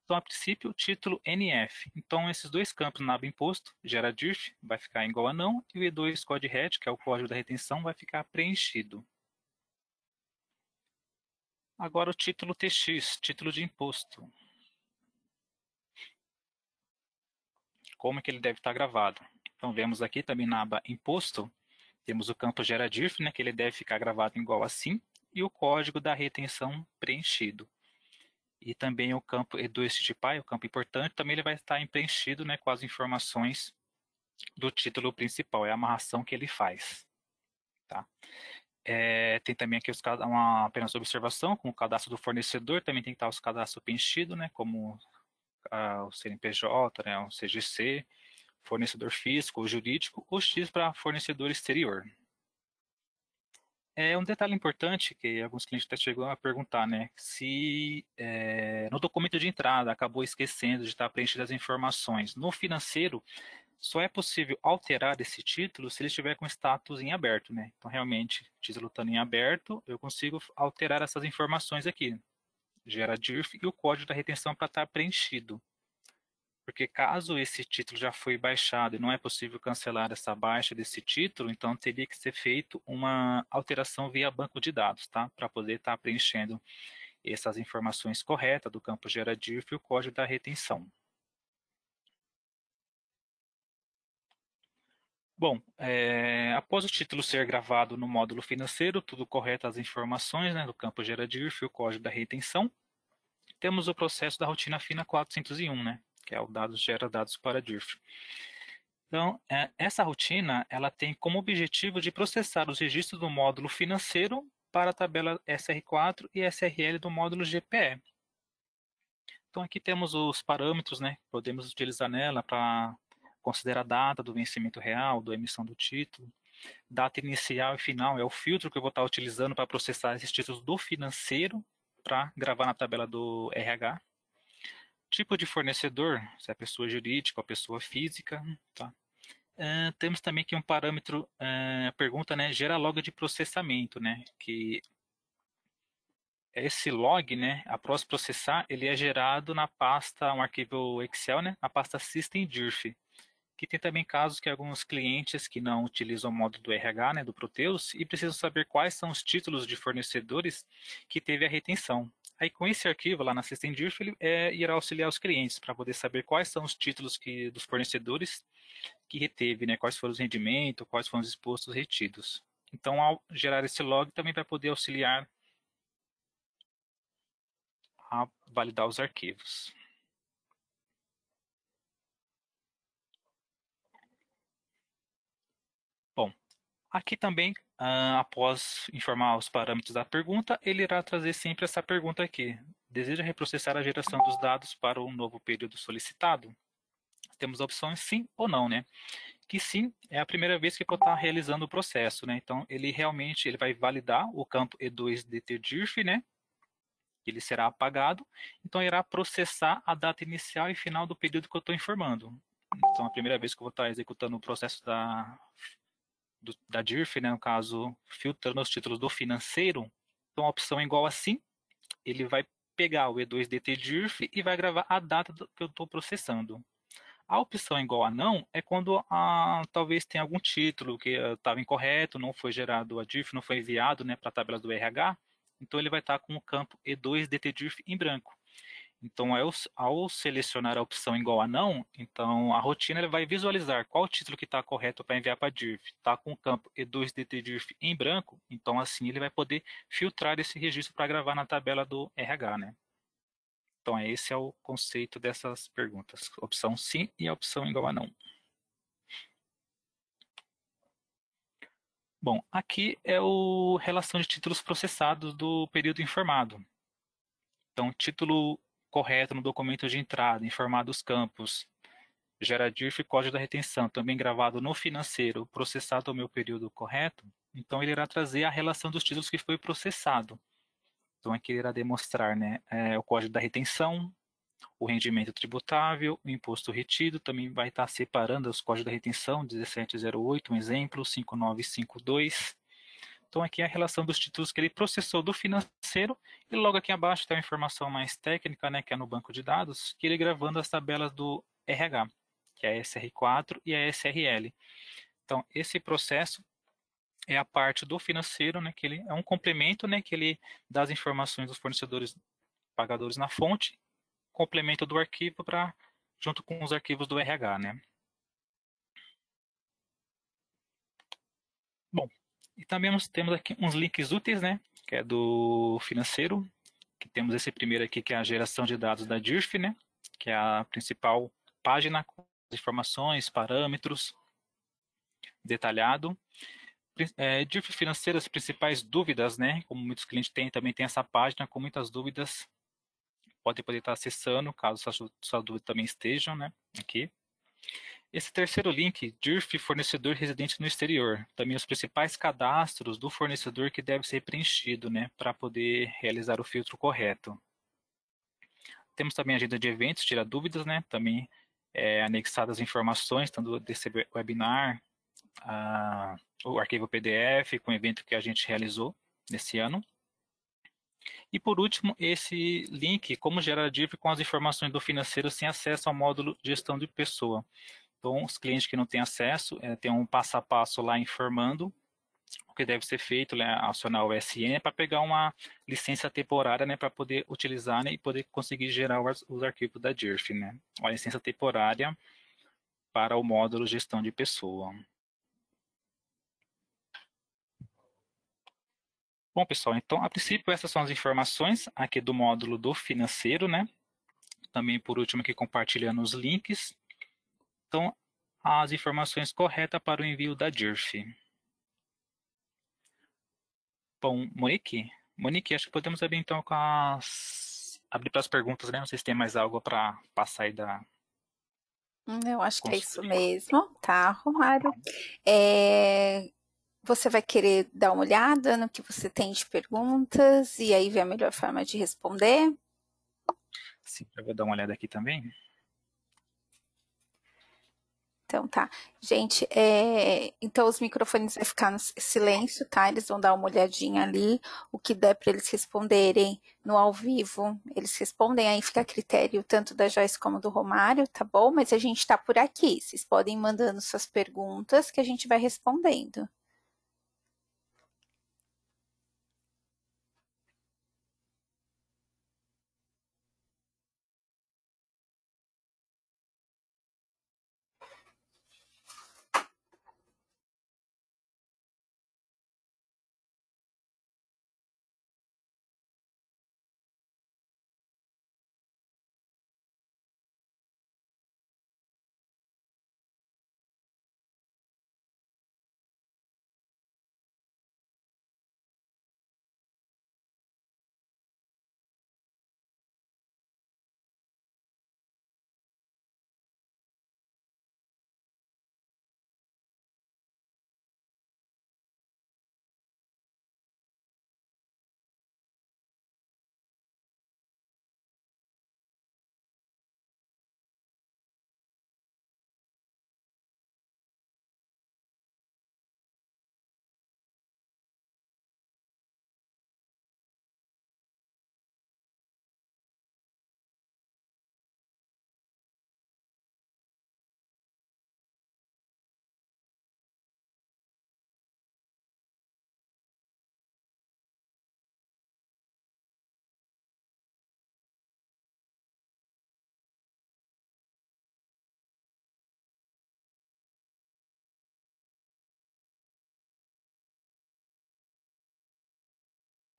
Então, a princípio, o título NF. Então, esses dois campos na aba Imposto, gera DIRF, vai ficar igual a não, e o E2 CodeRet, que é o código da retenção, vai ficar preenchido. Agora, o título TX, título de imposto. Como é que ele deve estar gravado? Então, vemos aqui também na aba Imposto, temos o campo gera DIRF, né, que ele deve ficar gravado igual assim, e o código da retenção preenchido. E também o campo E2 TTPy, o campo importante, também ele vai estar preenchido, né, com as informações do título principal, é a amarração que ele faz. Tá? Tem também aqui uma apenas observação, com o cadastro do fornecedor, também tem que estar os cadastros preenchidos, né, como o CNPJ, né, o CGC, fornecedor físico ou jurídico, ou X para fornecedor exterior. Um detalhe importante que alguns clientes até chegam a perguntar, né? Se no documento de entrada acabou esquecendo de estar preenchidas as informações. No financeiro, só é possível alterar esse título se ele estiver com status em aberto, né? Então, realmente, título estando em aberto, eu consigo alterar essas informações aqui. Gera DIRF e o código da retenção para estar preenchido. Porque caso esse título já foi baixado e não é possível cancelar essa baixa desse título, então teria que ser feito uma alteração via banco de dados, tá? Para poder estar preenchendo essas informações corretas do campo GeraDirf e o código da retenção. Bom, após o título ser gravado no módulo financeiro, tudo correto as informações, né, do campo GeraDirf e o código da retenção, temos o processo da rotina fina 401, né? Que é o gera dados para DIRF. Então, essa rotina ela tem como objetivo de processar os registros do módulo financeiro para a tabela SR4 e SRL do módulo GPE. Então, aqui temos os parâmetros, né? Podemos utilizar nela para considerar a data do vencimento real, da emissão do título. Data inicial e final é o filtro que eu vou estar utilizando para processar esses títulos do financeiro para gravar na tabela do RH. Tipo de fornecedor, se é pessoa jurídica ou pessoa física, tá? Temos também aqui um parâmetro, a pergunta, né, gera log de processamento, né, que esse log, né, após processar, ele é gerado na pasta, um arquivo Excel, né, na pasta systemdirf, que tem também casos que alguns clientes que não utilizam o módulo do RH, né, do Proteus, e precisam saber quais são os títulos de fornecedores que teve a retenção. Aí com esse arquivo lá na System DIRF, ele irá auxiliar os clientes para poder saber quais são os títulos dos fornecedores que reteve, né? Quais foram os rendimentos, quais foram os expostos retidos. Então, ao gerar esse log, também vai poder auxiliar a validar os arquivos. Bom, aqui também, após informar os parâmetros da pergunta, ele irá trazer sempre essa pergunta aqui. Deseja reprocessar a geração dos dados para um novo período solicitado? Temos a opção sim ou não, né? Que sim é a primeira vez que eu vou estar realizando o processo, né? Então, ele vai validar o campo E2DTDIRF, né? Ele será apagado, então irá processar a data inicial e final do período que eu estou informando. Então, a primeira vez que eu vou estar executando o processo da DIRF, né, no caso, filtrando os títulos do financeiro, então a opção é igual a sim, ele vai pegar o E2DT DIRF e vai gravar a data que eu estou processando. A opção igual a não é quando talvez tenha algum título que estava incorreto, não foi gerado a DIRF, não foi enviado, né, para a tabela do RH, então ele vai estar com o campo E2DTDIRF em branco. Então, ao selecionar a opção igual a não, então a rotina vai visualizar qual o título que está correto para enviar para a DIRF. Está com o campo E2DTDIRF em branco, então assim ele vai poder filtrar esse registro para gravar na tabela do RH, né? Então, esse é o conceito dessas perguntas. Opção sim e a opção igual a não. Bom, aqui é o relação de títulos processados do período informado. Então, título correto no documento de entrada, informado os campos, gera DIRF e código da retenção, também gravado no financeiro, processado ao meu período correto, então ele irá trazer a relação dos títulos que foi processado. Então aqui ele irá demonstrar, né, o código da retenção, o rendimento tributável, o imposto retido, também vai estar separando os códigos da retenção, 1708, um exemplo, 5952. Então aqui é a relação dos títulos que ele processou do financeiro e logo aqui abaixo está a informação mais técnica, né, que é no banco de dados, que ele gravando as tabelas do RH, que é a SR4 e a SRL. Então esse processo é a parte do financeiro, né, que ele é um complemento, né, que ele dá as informações dos fornecedores pagadores na fonte, complemento do arquivo para junto com os arquivos do RH, né? Bom, e também nós temos aqui uns links úteis, né, que é do financeiro, que temos esse primeiro aqui que é a geração de dados da DIRF, né, que é a principal página com informações, parâmetros, detalhado. DIRF financeiro, as principais dúvidas, né, como muitos clientes têm, também tem essa página com muitas dúvidas, pode poder estar acessando, caso sua dúvida também estejam, né, aqui. Esse terceiro link, DIRF fornecedor residente no exterior, também os principais cadastros do fornecedor que deve ser preenchido, né, para poder realizar o filtro correto. Temos também a agenda de eventos, tira dúvidas, né, também anexadas informações, tanto desse webinar, o arquivo PDF com o evento que a gente realizou nesse ano. E por último, esse link, como gerar DIRF com as informações do financeiro sem acesso ao módulo gestão de pessoa. Então, os clientes que não têm acesso, tem um passo a passo lá informando o que deve ser feito, né, acionar o SN para pegar uma licença temporária, né, para poder utilizar, né, e poder conseguir gerar os arquivos da DIRF, né, uma licença temporária para o módulo gestão de pessoa. Bom, pessoal, então, a princípio, essas são as informações aqui do módulo do financeiro, né, também, por último, aqui compartilhando os links. Então, as informações corretas para o envio da DIRF. Bom, Monique, acho que podemos abrir então abrir para as perguntas, né? Não sei se tem mais algo para passar aí da Eu acho que é isso consultoria. mesmo, tá, Romário? Você vai querer dar uma olhada no que você tem de perguntas e aí ver a melhor forma de responder? Sim, eu vou dar uma olhada aqui também. Então tá. Gente, então os microfones vão ficar no silêncio, tá? Eles vão dar uma olhadinha ali, o que der para eles responderem no ao vivo, eles respondem, aí fica a critério tanto da Joyce como do Romário, tá bom? Mas a gente tá por aqui, vocês podem ir mandando suas perguntas que a gente vai respondendo.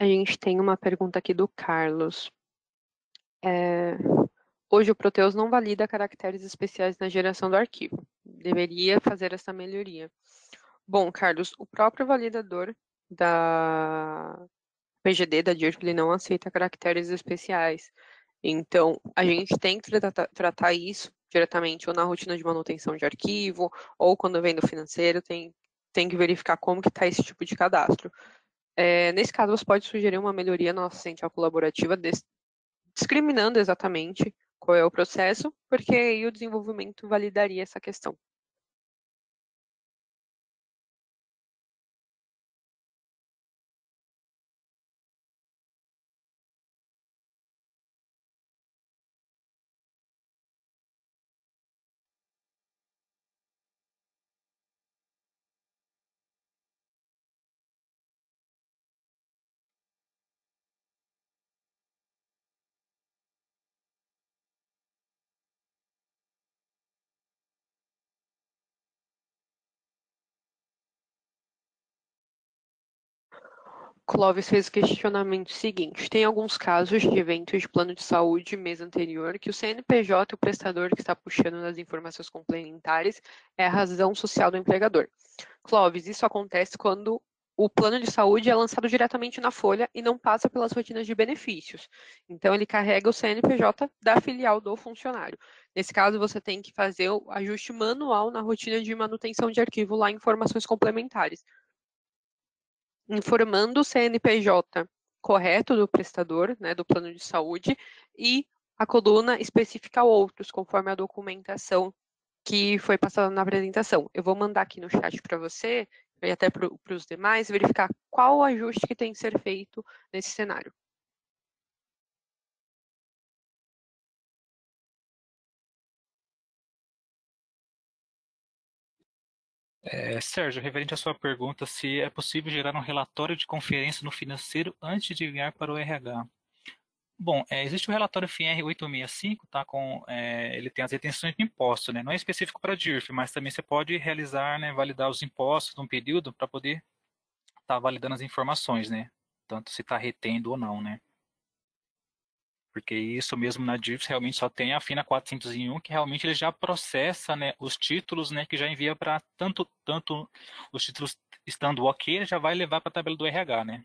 A gente tem uma pergunta aqui do Carlos. Hoje o Proteus não valida caracteres especiais na geração do arquivo. Deveria fazer essa melhoria. Bom, Carlos, o próprio validador da PGD, da DIRF, ele não aceita caracteres especiais. Então, a gente tem que tratar isso diretamente ou na rotina de manutenção de arquivo, ou quando vem do financeiro, tem que verificar como que está esse tipo de cadastro. Nesse caso, você pode sugerir uma melhoria na nossa central colaborativa, discriminando exatamente qual é o processo, porque aí o desenvolvimento validaria essa questão. Clóvis fez o questionamento seguinte: tem alguns casos de eventos de plano de saúde mês anterior que o CNPJ, o prestador que está puxando nas informações complementares, é a razão social do empregador. Clóvis, isso acontece quando o plano de saúde é lançado diretamente na folha e não passa pelas rotinas de benefícios. Então, ele carrega o CNPJ da filial do funcionário. Nesse caso, você tem que fazer o ajuste manual na rotina de manutenção de arquivo lá em informações complementares, informando o CNPJ correto do prestador, né, do plano de saúde, e a coluna especifica outros, conforme a documentação que foi passada na apresentação. Eu vou mandar aqui no chat para você, e até para os demais, verificar qual o ajuste que tem que ser feito nesse cenário. Sérgio, referente à sua pergunta, se é possível gerar um relatório de conferência no financeiro antes de enviar para o RH. Bom, existe o relatório FINR 865, tá, ele tem as retenções de impostos, né? Não é específico para a DIRF, mas também você pode realizar, né, validar os impostos num período para poder estar validando as informações, né? Tanto se está retendo ou não, né? Porque isso mesmo na DIRF realmente só tem a FINA 401, que realmente ele já processa, né, os títulos, né, que já envia para tanto os títulos estando ok, ele já vai levar para a tabela do RH, né?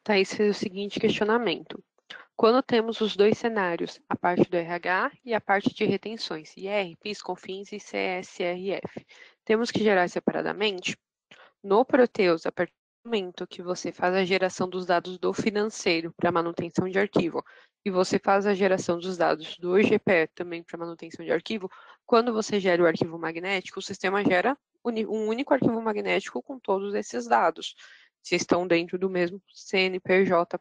Thaís fez o seguinte questionamento: quando temos os dois cenários, a parte do RH e a parte de retenções, IR, PIS, COFINS e CSRF, temos que gerar separadamente? No Proteus, a partir do momento que você faz a geração dos dados do financeiro para manutenção de arquivo e você faz a geração dos dados do IGPE também para manutenção de arquivo, quando você gera o arquivo magnético, o sistema gera um único arquivo magnético com todos esses dados, se estão dentro do mesmo CNPJ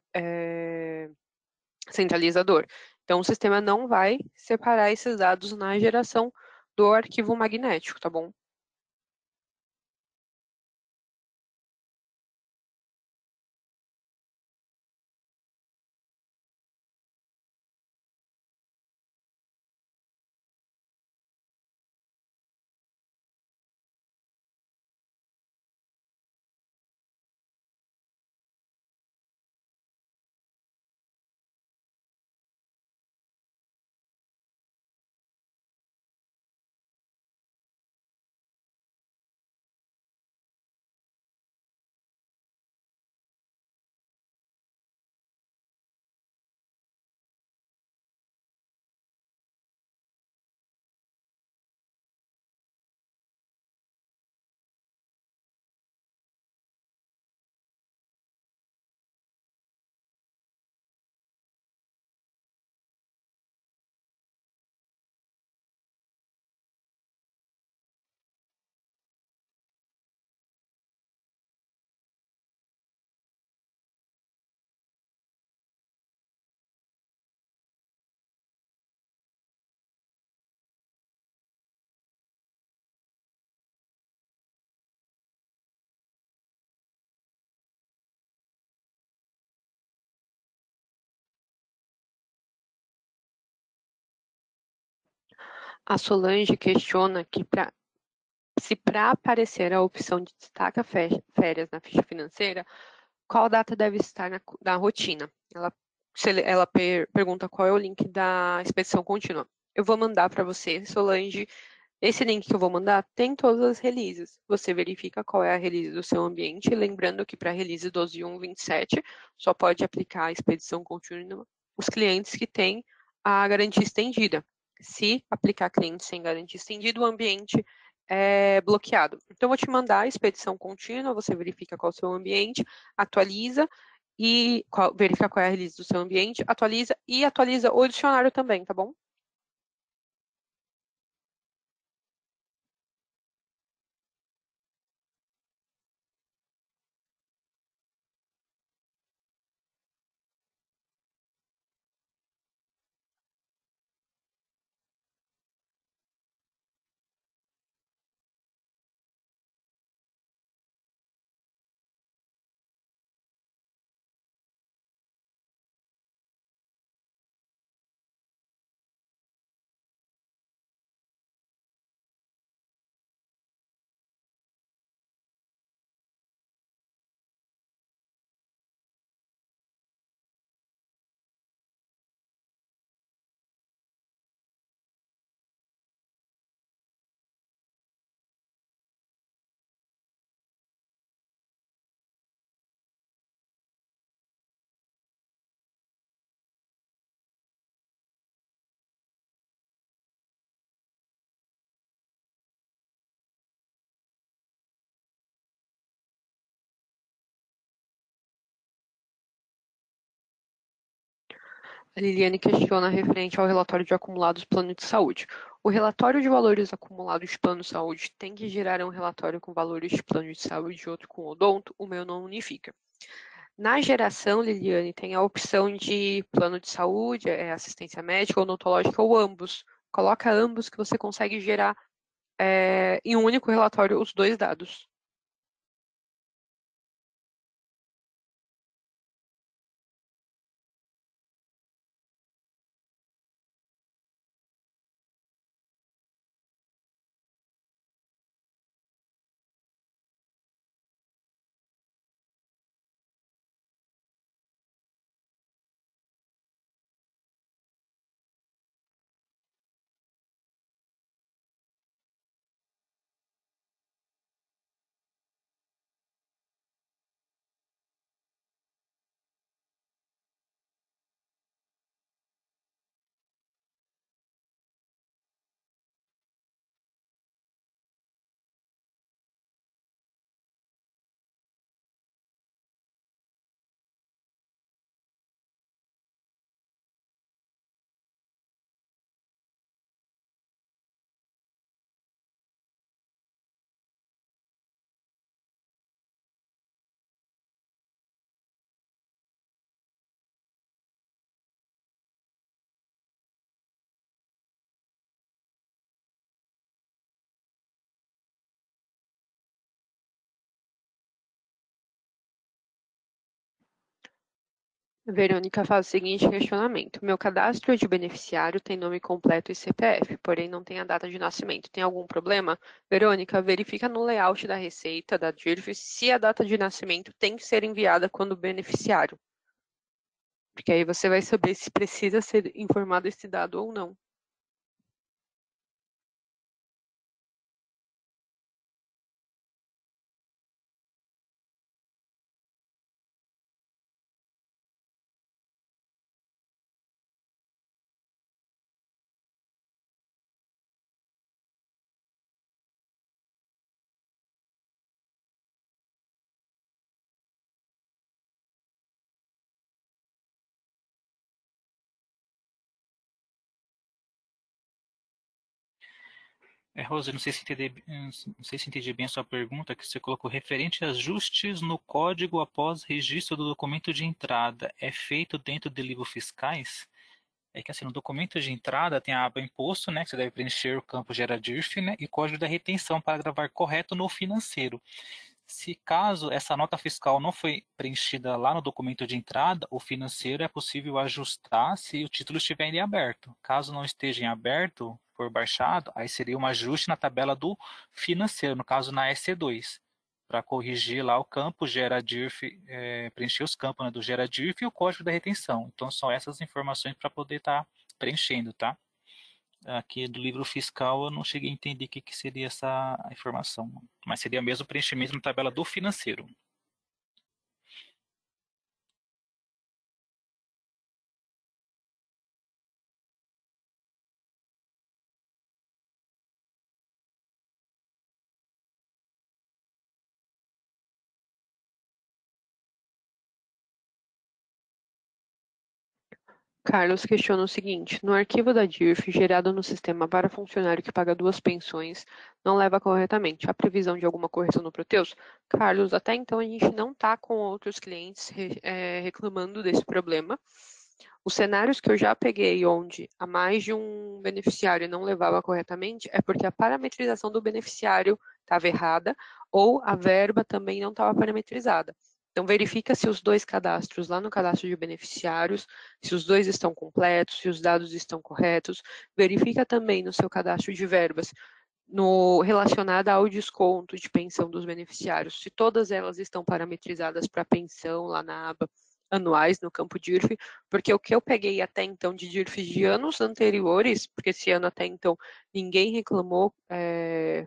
centralizador. Então, o sistema não vai separar esses dados na geração do arquivo magnético, tá bom? A Solange questiona que se para aparecer a opção de destaca férias na ficha financeira, qual data deve estar na rotina? Ela pergunta qual é o link da expedição contínua. Eu vou mandar para você, Solange. Esse link que eu vou mandar tem todas as releases. Você verifica qual é a release do seu ambiente, lembrando que para a release 12.1.27 só pode aplicar a expedição contínua os clientes que têm a garantia estendida. Se aplicar clientes sem garantia estendida, o ambiente é bloqueado. Então, eu vou te mandar a expedição contínua, você verifica qual é o seu ambiente, atualiza e verifica qual é a release do seu ambiente, atualiza o dicionário também, tá bom? A Liliane questiona referente ao relatório de acumulados plano de saúde. O relatório de valores acumulados de plano de saúde tem que gerar um relatório com valores de plano de saúde e outro com odonto? O meu não unifica. Na geração, Liliane, tem a opção de plano de saúde, assistência médica, odontológica ou ambos. Coloca ambos que você consegue gerar em um único relatório os dois dados. Verônica faz o seguinte questionamento. Meu cadastro de beneficiário tem nome completo e CPF, porém não tem a data de nascimento. Tem algum problema? Verônica, verifica no layout da receita da DIRF se a data de nascimento tem que ser enviada quando beneficiário. Porque aí você vai saber se precisa ser informado esse dado ou não. Rose, não sei se entendi bem a sua pergunta, que você colocou referente a ajustes no código após registro do documento de entrada. É feito dentro de livros fiscais? É que assim, no documento de entrada tem a aba imposto, né, que você deve preencher o campo gera DIRF, né, e código da retenção para gravar correto no financeiro. Se caso essa nota fiscal não foi preenchida lá no documento de entrada, o financeiro é possível ajustar se o título estiver em aberto. Caso não esteja em aberto, for baixado, aí seria um ajuste na tabela do financeiro, no caso na EC2, para corrigir lá o campo, gera DIRF, preencher os campos, né, do gera DIRF e o código da retenção. Então são essas informações para poder estar preenchendo, tá? Aqui do livro fiscal eu não cheguei a entender o que seria essa informação, mas seria mesmo o preenchimento na tabela do financeiro. Carlos questiona o seguinte: no arquivo da DIRF gerado no sistema para funcionário que paga 2 pensões, não leva corretamente. Há previsão de alguma correção no Proteus? Carlos, até então a gente não está com outros clientes reclamando desse problema. Os cenários que eu já peguei onde a mais de um beneficiário não levava corretamente é porque a parametrização do beneficiário estava errada ou a verba também não estava parametrizada. Então, verifica se os 2 cadastros lá no cadastro de beneficiários, se os 2 estão completos, se os dados estão corretos. Verifica também no seu cadastro de verbas, relacionada ao desconto de pensão dos beneficiários, se todas elas estão parametrizadas para pensão lá na aba anuais no campo DIRF, porque o que eu peguei até então de DIRFs de anos anteriores, porque esse ano até então ninguém reclamou,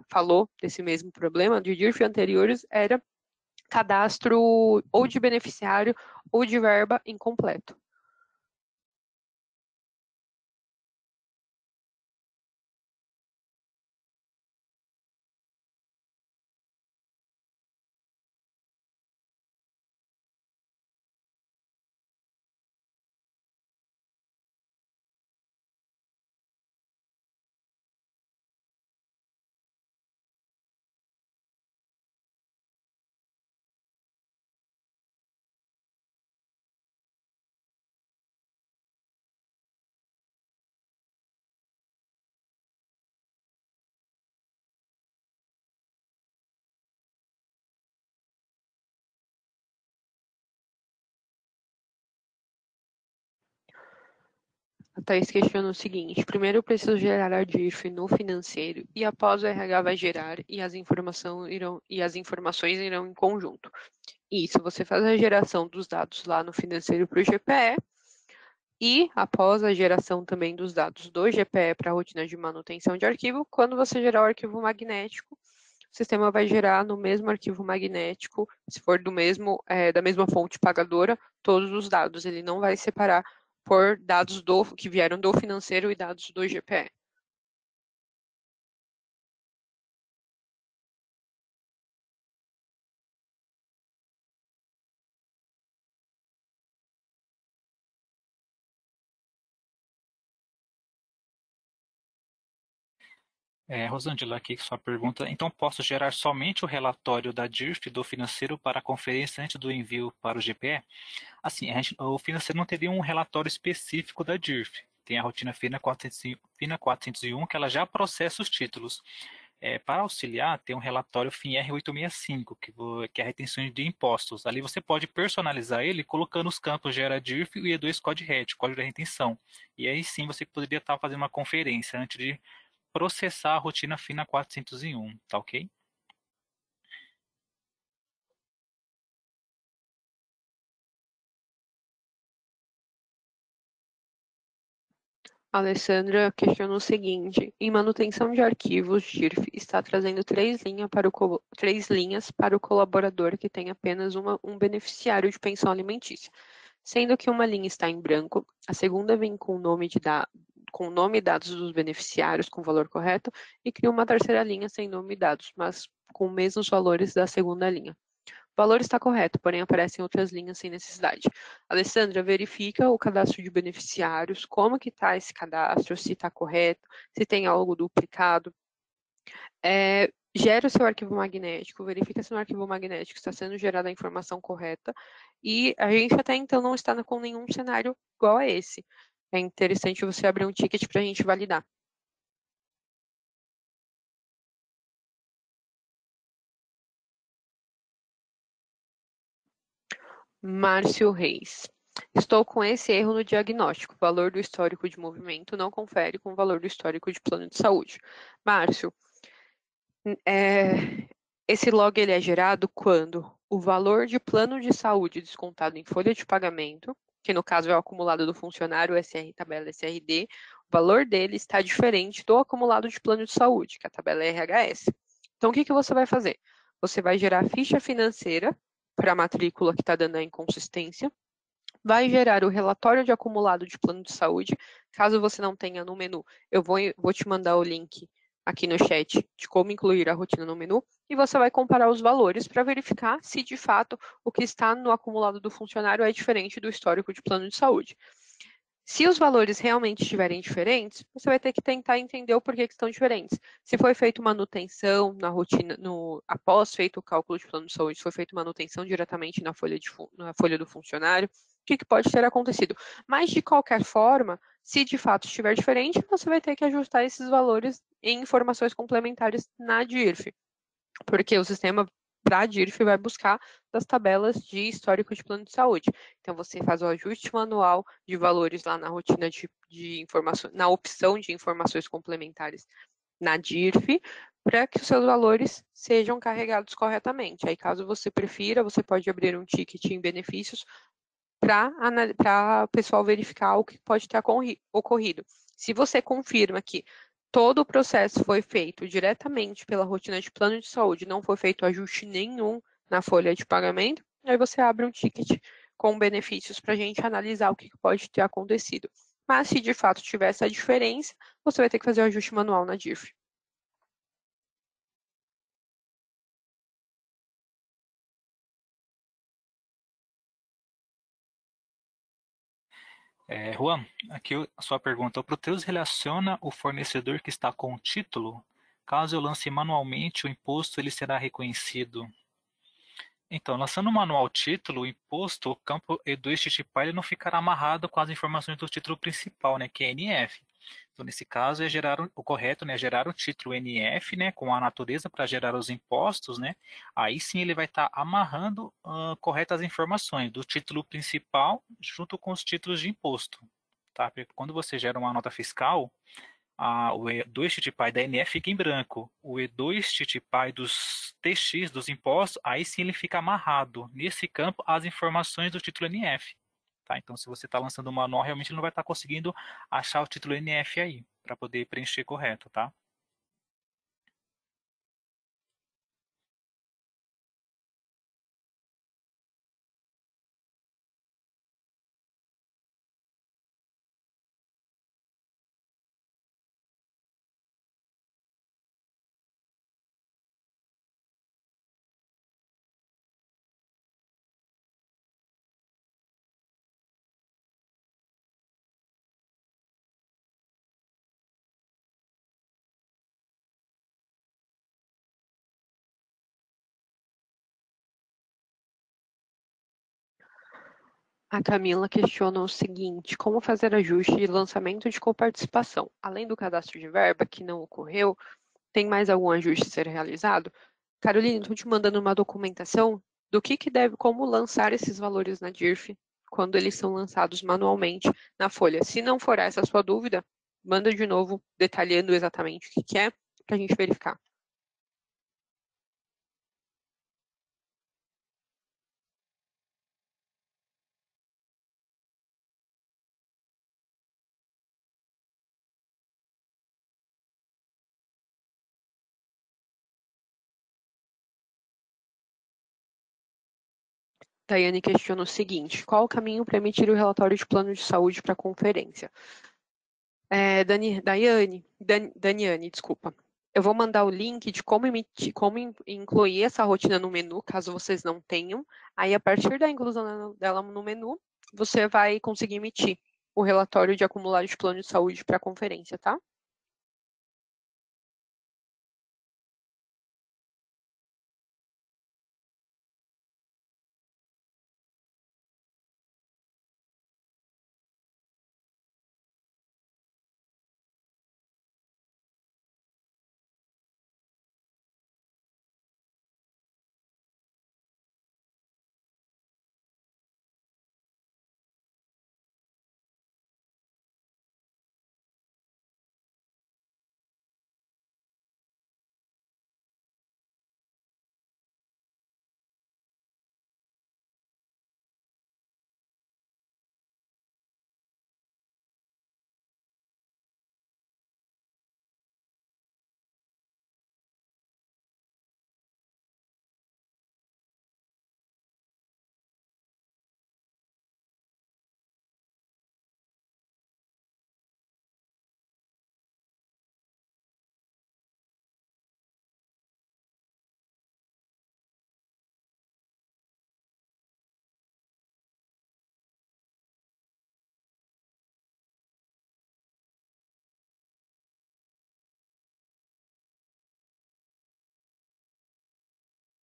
falou desse mesmo problema, de DIRF anteriores era cadastro ou de beneficiário ou de verba incompleto. A Thaís questiona o seguinte: primeiro eu preciso gerar a DIRF no financeiro e após o RH vai gerar e as informações irão em conjunto. Isso, você faz a geração dos dados lá no financeiro para o GPE e após a geração também dos dados do GPE para a rotina de manutenção de arquivo, quando você gerar o arquivo magnético, o sistema vai gerar no mesmo arquivo magnético, se for da mesma fonte pagadora, todos os dados. Ele não vai separar por dados que vieram do financeiro e dados do GPE. Rosângela, aqui sua pergunta. Então, posso gerar somente o relatório da DIRF do financeiro para a conferência antes do envio para o GPE? Assim, o financeiro não teria um relatório específico da DIRF. Tem a rotina FINA 401, que ela já processa os títulos. Para auxiliar, tem um relatório FINR 865, que é a retenção de impostos. Ali você pode personalizar ele colocando os campos gera DIRF e E2 Code RET, código da retenção. E aí sim você poderia estar fazendo uma conferência antes de processar a rotina FINA 401, tá ok? A Alessandra questiona o seguinte: em manutenção de arquivos, DIRF está trazendo 3 linhas para o colaborador que tem apenas um beneficiário de pensão alimentícia. Sendo que uma linha está em branco, a segunda vem com o nome e dados dos beneficiários com o valor correto e cria uma terceira linha sem nome e dados, mas com os mesmos valores da segunda linha. O valor está correto, porém aparecem outras linhas sem necessidade. Alessandra, verifica o cadastro de beneficiários, como que está esse cadastro, se está correto, se tem algo duplicado. Gera o seu arquivo magnético, verifica se no arquivo magnético está sendo gerada a informação correta. E a gente até então não está com nenhum cenário igual a esse. É interessante você abrir um ticket para a gente validar. Márcio Reis. Estou com esse erro no diagnóstico. O valor do histórico de movimento não confere com o valor do histórico de plano de saúde. Márcio, esse log ele é gerado quando o valor de plano de saúde descontado em folha de pagamento, que no caso é o acumulado do funcionário, SR, tabela SRD, o valor dele está diferente do acumulado de plano de saúde, que é a tabela RHS. Então, o que você vai fazer? Você vai gerar a ficha financeira para a matrícula que está dando a inconsistência, vai gerar o relatório de acumulado de plano de saúde. Caso você não tenha no menu, eu vou te mandar o link aqui no chat de como incluir a rotina no menu, e você vai comparar os valores para verificar se de fato o que está no acumulado do funcionário é diferente do histórico de plano de saúde. Se os valores realmente estiverem diferentes, você vai ter que tentar entender o porquê que estão diferentes. Se foi feita manutenção na rotina, após feito o cálculo de plano de saúde, se foi feita manutenção diretamente na folha do funcionário, o que pode ter acontecido. Mas, de qualquer forma, se de fato estiver diferente, você vai ter que ajustar esses valores em informações complementares na DIRF, porque o sistema para a DIRF vai buscar das tabelas de histórico de plano de saúde. Então, você faz o ajuste manual de valores lá na rotina de informações, na opção de informações complementares na DIRF, para que os seus valores sejam carregados corretamente. Aí, caso você prefira, você pode abrir um ticket em benefícios para o pessoal verificar o que pode ter ocorrido. Se você confirma que todo o processo foi feito diretamente pela rotina de plano de saúde, não foi feito ajuste nenhum na folha de pagamento, aí você abre um ticket com benefícios para a gente analisar o que pode ter acontecido. Mas se de fato tiver essa diferença, você vai ter que fazer o ajuste manual na DIRF. Juan, aqui a sua pergunta. O Proteus relaciona o fornecedor que está com o título? Caso eu lance manualmente o imposto, ele será reconhecido. Então, lançando o manual título, o imposto, o campo E2 TTPA, ele não ficará amarrado com as informações do título principal, né, que é NF. Então, nesse caso, é gerar o correto, né, gerar o título NF, né, com a natureza para gerar os impostos, né. Aí sim ele vai estar amarrando corretas informações do título principal junto com os títulos de imposto, tá? Porque quando você gera uma nota fiscal, o E2 TTPY da NF fica em branco. O E2 TTPY dos TX, dos impostos, aí sim ele fica amarrado nesse campo as informações do título NF. Tá? Então, se você está lançando o manual, realmente ele não vai estar conseguindo achar o título NF aí, para poder preencher correto, tá? A Camila questiona o seguinte: como fazer ajuste de lançamento de coparticipação? Além do cadastro de verba, que não ocorreu, tem mais algum ajuste a ser realizado? Carolina, estou te mandando uma documentação do que deve, como lançar esses valores na DIRF quando eles são lançados manualmente na folha. Se não for essa a sua dúvida, manda de novo detalhando exatamente o que é para a gente verificar. Daiane questiona o seguinte: qual o caminho para emitir o relatório de plano de saúde para a conferência? Daniane, desculpa. Eu vou mandar o link de como incluir essa rotina no menu, caso vocês não tenham. Aí, a partir da inclusão dela no menu, você vai conseguir emitir o relatório de acumulado de plano de saúde para a conferência, tá?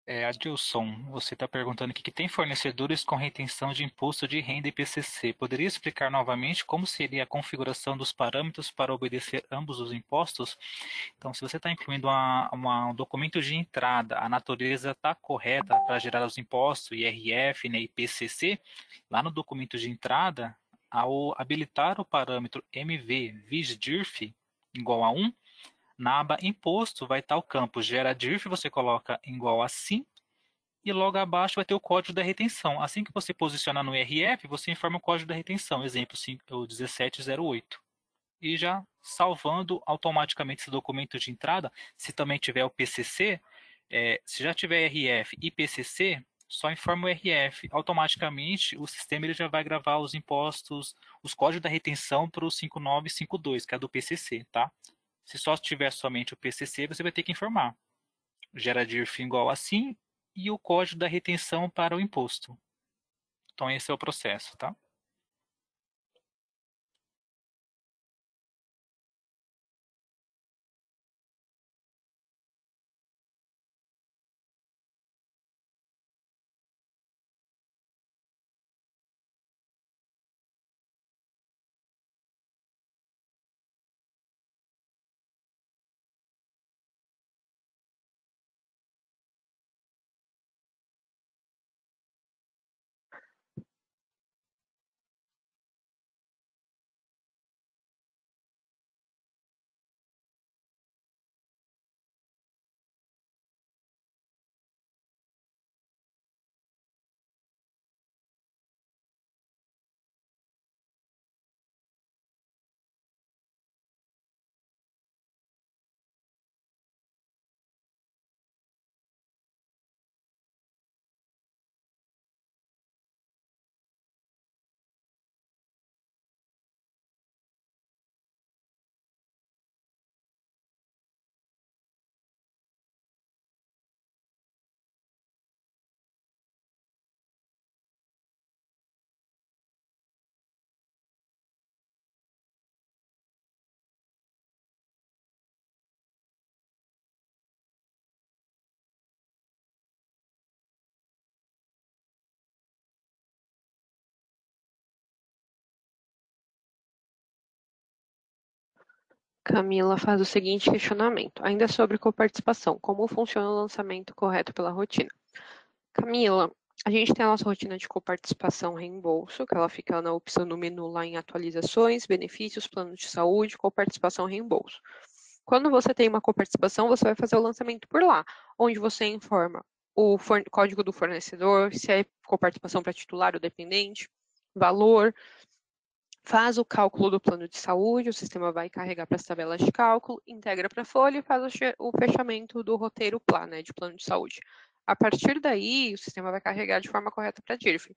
Adilson, você está perguntando aqui que tem fornecedores com retenção de imposto de renda IPCC. Poderia explicar novamente como seria a configuração dos parâmetros para obedecer ambos os impostos? Então, se você está incluindo um documento de entrada, a natureza está correta para gerar os impostos, IRF, né, IPCC, lá no documento de entrada, ao habilitar o parâmetro MV VIS-DIRF igual a 1, na aba Imposto vai estar o campo Gera DIRF, você coloca igual a sim, e logo abaixo vai ter o código da retenção. Assim que você posicionar no IRF, você informa o código da retenção, exemplo, o 1708. E já salvando automaticamente esse documento de entrada, se também tiver o PCC, se já tiver RF e PCC, só informa o RF. Automaticamente o sistema ele já vai gravar os impostos, os códigos da retenção para o 5952, que é do PCC, tá? Se só tiver somente o PCC, você vai ter que informar. Gera DIRF igual assim e o código da retenção para o imposto. Então esse é o processo, tá? Camila faz o seguinte questionamento, ainda sobre coparticipação, como funciona o lançamento correto pela rotina? Camila, a gente tem a nossa rotina de coparticipação reembolso, que ela fica na opção do menu lá em atualizações, benefícios, plano de saúde, coparticipação reembolso. Quando você tem uma coparticipação, você vai fazer o lançamento por lá, onde você informa o código do fornecedor, se é coparticipação para titular ou dependente, valor, faz o cálculo do plano de saúde, o sistema vai carregar para as tabelas de cálculo, integra para a folha e faz o fechamento do roteiro PLA, né, de plano de saúde. A partir daí, o sistema vai carregar de forma correta para a DIRF.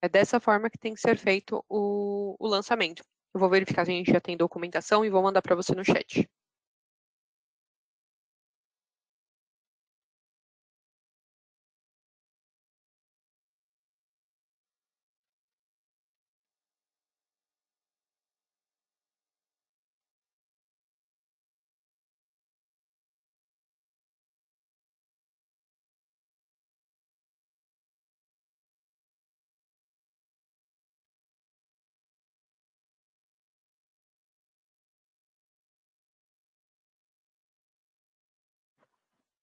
É dessa forma que tem que ser feito o lançamento. Eu vou verificar se a gente já tem documentação e vou mandar para você no chat.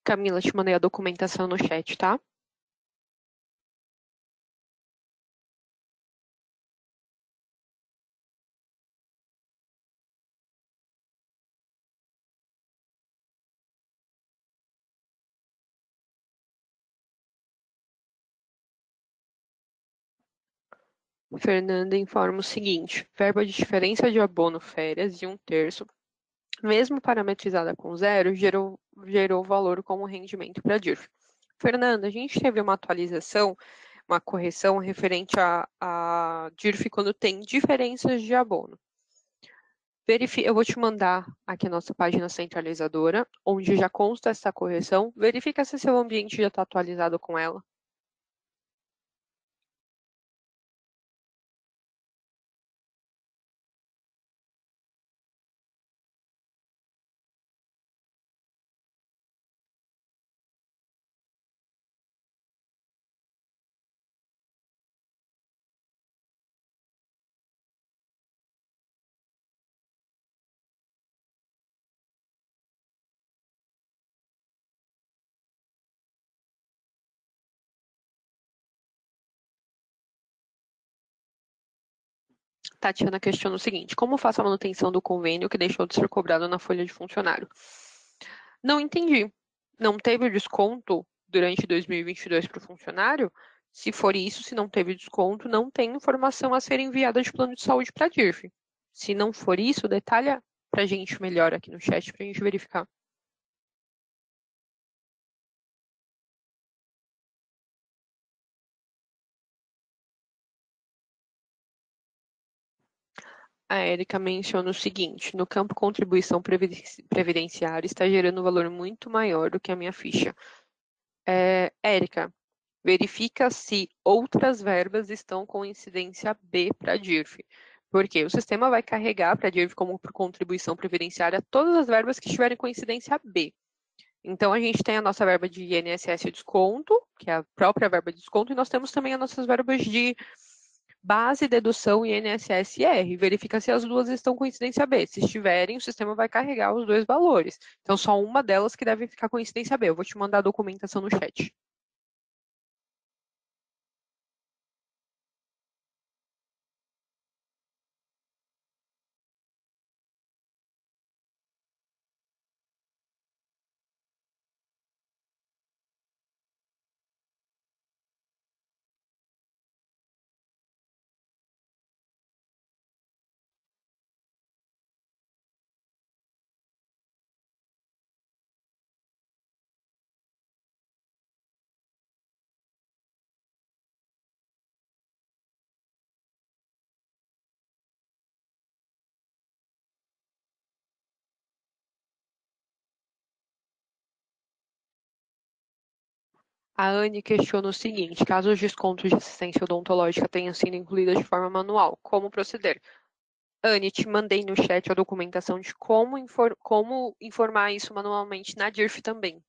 Camila, te mandei a documentação no chat, tá? Fernanda informa o seguinte, verba de diferença de abono férias de 1/3, mesmo parametrizada com zero, gerou valor como rendimento para a DIRF. Fernanda, a gente teve uma atualização, uma correção referente a DIRF quando tem diferenças de abono. Eu vou te mandar aqui a nossa página centralizadora, onde já consta essa correção. Verifica se seu ambiente já está atualizado com ela. Tatiana questiona o seguinte: como faço a manutenção do convênio que deixou de ser cobrado na folha de funcionário? Não entendi. Não teve desconto durante 2022 para o funcionário? Se for isso, se não teve desconto, não tem informação a ser enviada de plano de saúde para a DIRF. Se não for isso, detalha para a gente melhor aqui no chat para a gente verificar. A Érica menciona o seguinte: no campo contribuição previdenciária está gerando um valor muito maior do que a minha ficha. Érica, verifica se outras verbas estão com incidência B para a DIRF. Porque o sistema vai carregar para a DIRF como contribuição previdenciária todas as verbas que estiverem com incidência B. Então, a gente tem a nossa verba de INSS desconto, que é a própria verba de desconto, e nós temos também as nossas verbas de base, dedução e INSS e R. Verifica se as duas estão com incidência B. Se estiverem, o sistema vai carregar os dois valores. Então, só uma delas que deve ficar com incidência B. Eu vou te mandar a documentação no chat. A Anne questiona o seguinte: caso os descontos de assistência odontológica tenham sido incluídos de forma manual, como proceder? Anne, te mandei no chat a documentação de como informar isso manualmente na DIRF também.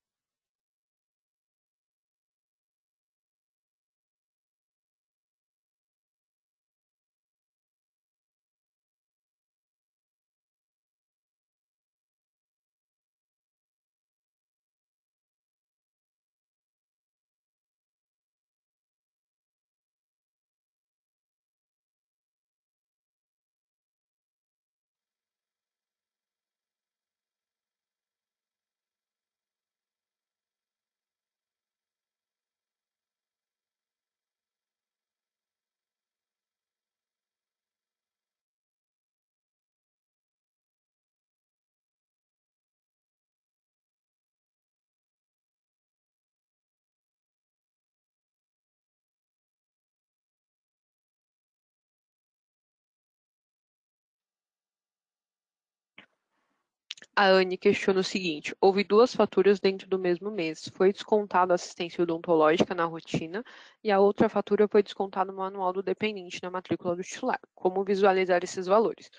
A Anne questiona o seguinte: houve duas faturas dentro do mesmo mês. Foi descontado a assistência odontológica na rotina e a outra fatura foi descontada no manual do dependente na matrícula do titular. Como visualizar esses valores?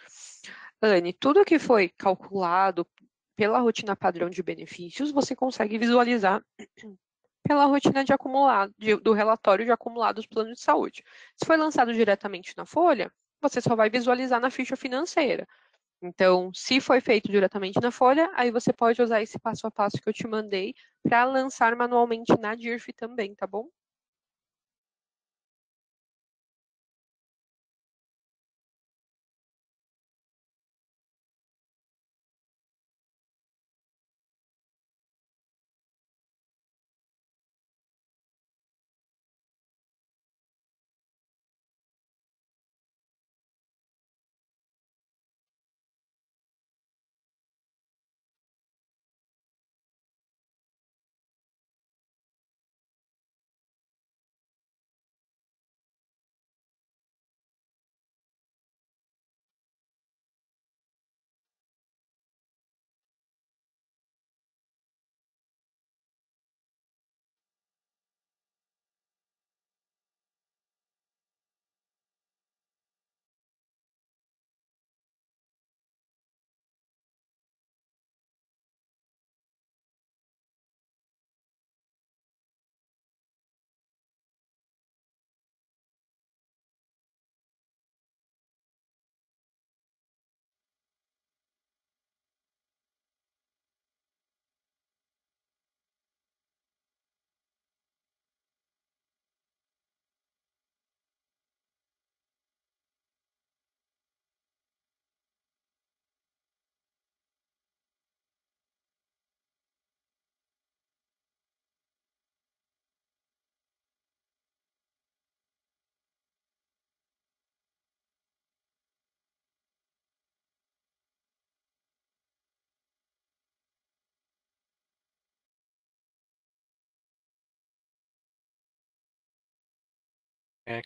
Anne, tudo que foi calculado pela rotina padrão de benefícios, você consegue visualizar pela rotina de acumulado, do relatório de acumulados do plano de saúde. Se foi lançado diretamente na folha, você só vai visualizar na ficha financeira. Então, se foi feito diretamente na folha, aí você pode usar esse passo a passo que eu te mandei para lançar manualmente na DIRF também, tá bom?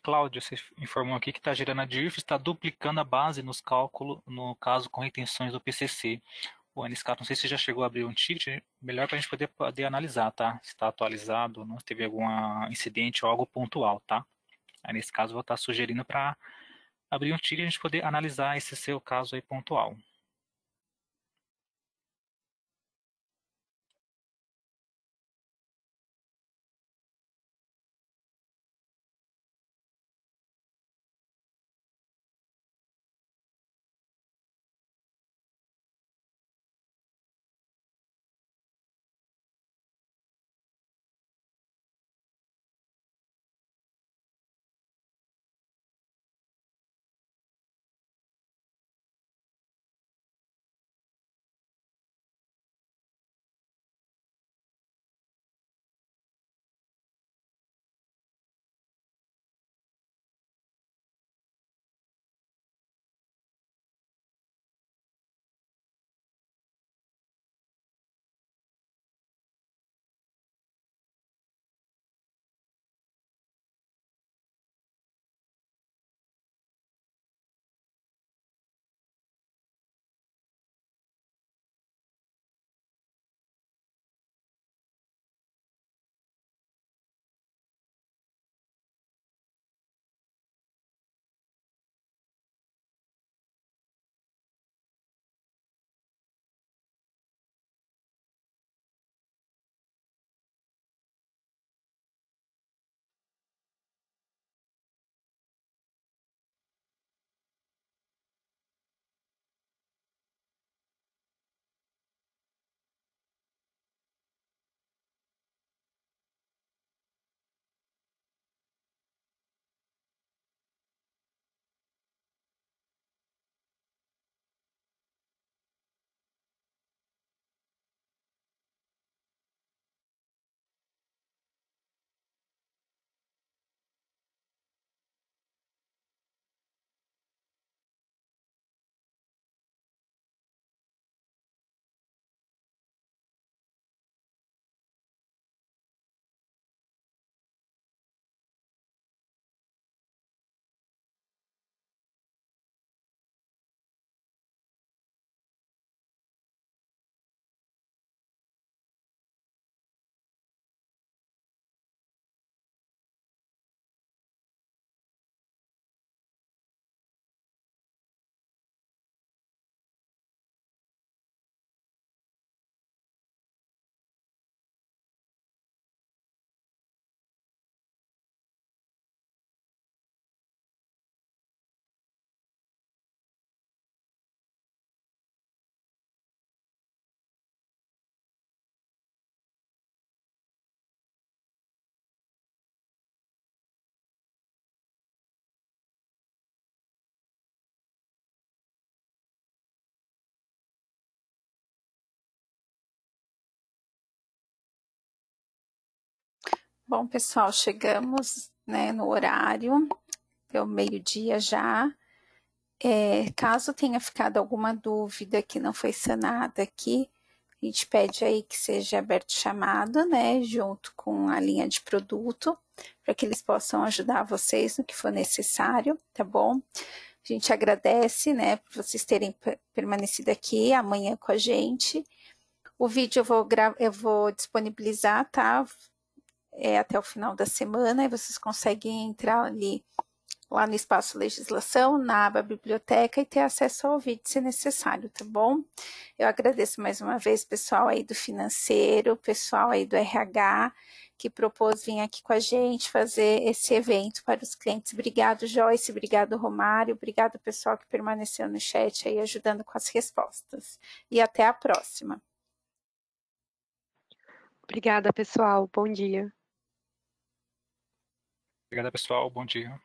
Cláudio, você informou aqui que está gerando a DIRF, está duplicando a base nos cálculos, no caso com retenções do PCC. Bom, nesse caso, não sei se já chegou a abrir um ticket, melhor para a gente poder analisar, tá? Se está atualizado, não teve algum incidente ou algo pontual, tá? Aí, nesse caso, eu vou estar sugerindo para abrir um ticket e a gente poder analisar esse seu caso aí pontual. Bom, pessoal, chegamos, né, no horário, deu meio-dia já. Caso tenha ficado alguma dúvida que não foi sanada aqui, a gente pede aí que seja aberto chamado, né, junto com a linha de produto, para que eles possam ajudar vocês no que for necessário, tá bom? A gente agradece, né, por vocês terem permanecido aqui amanhã com a gente. O vídeo eu vou disponibilizar, tá? Até o final da semana, e vocês conseguem entrar ali lá no espaço legislação, na aba biblioteca, e ter acesso ao vídeo se necessário, tá bom? Eu agradeço mais uma vez o pessoal aí do financeiro, o pessoal aí do RH, que propôs vir aqui com a gente fazer esse evento para os clientes. Obrigado, Joyce, obrigado, Romário, obrigado pessoal que permaneceu no chat aí ajudando com as respostas. E até a próxima. Obrigada, pessoal. Bom dia. Obrigado, pessoal. Bom dia.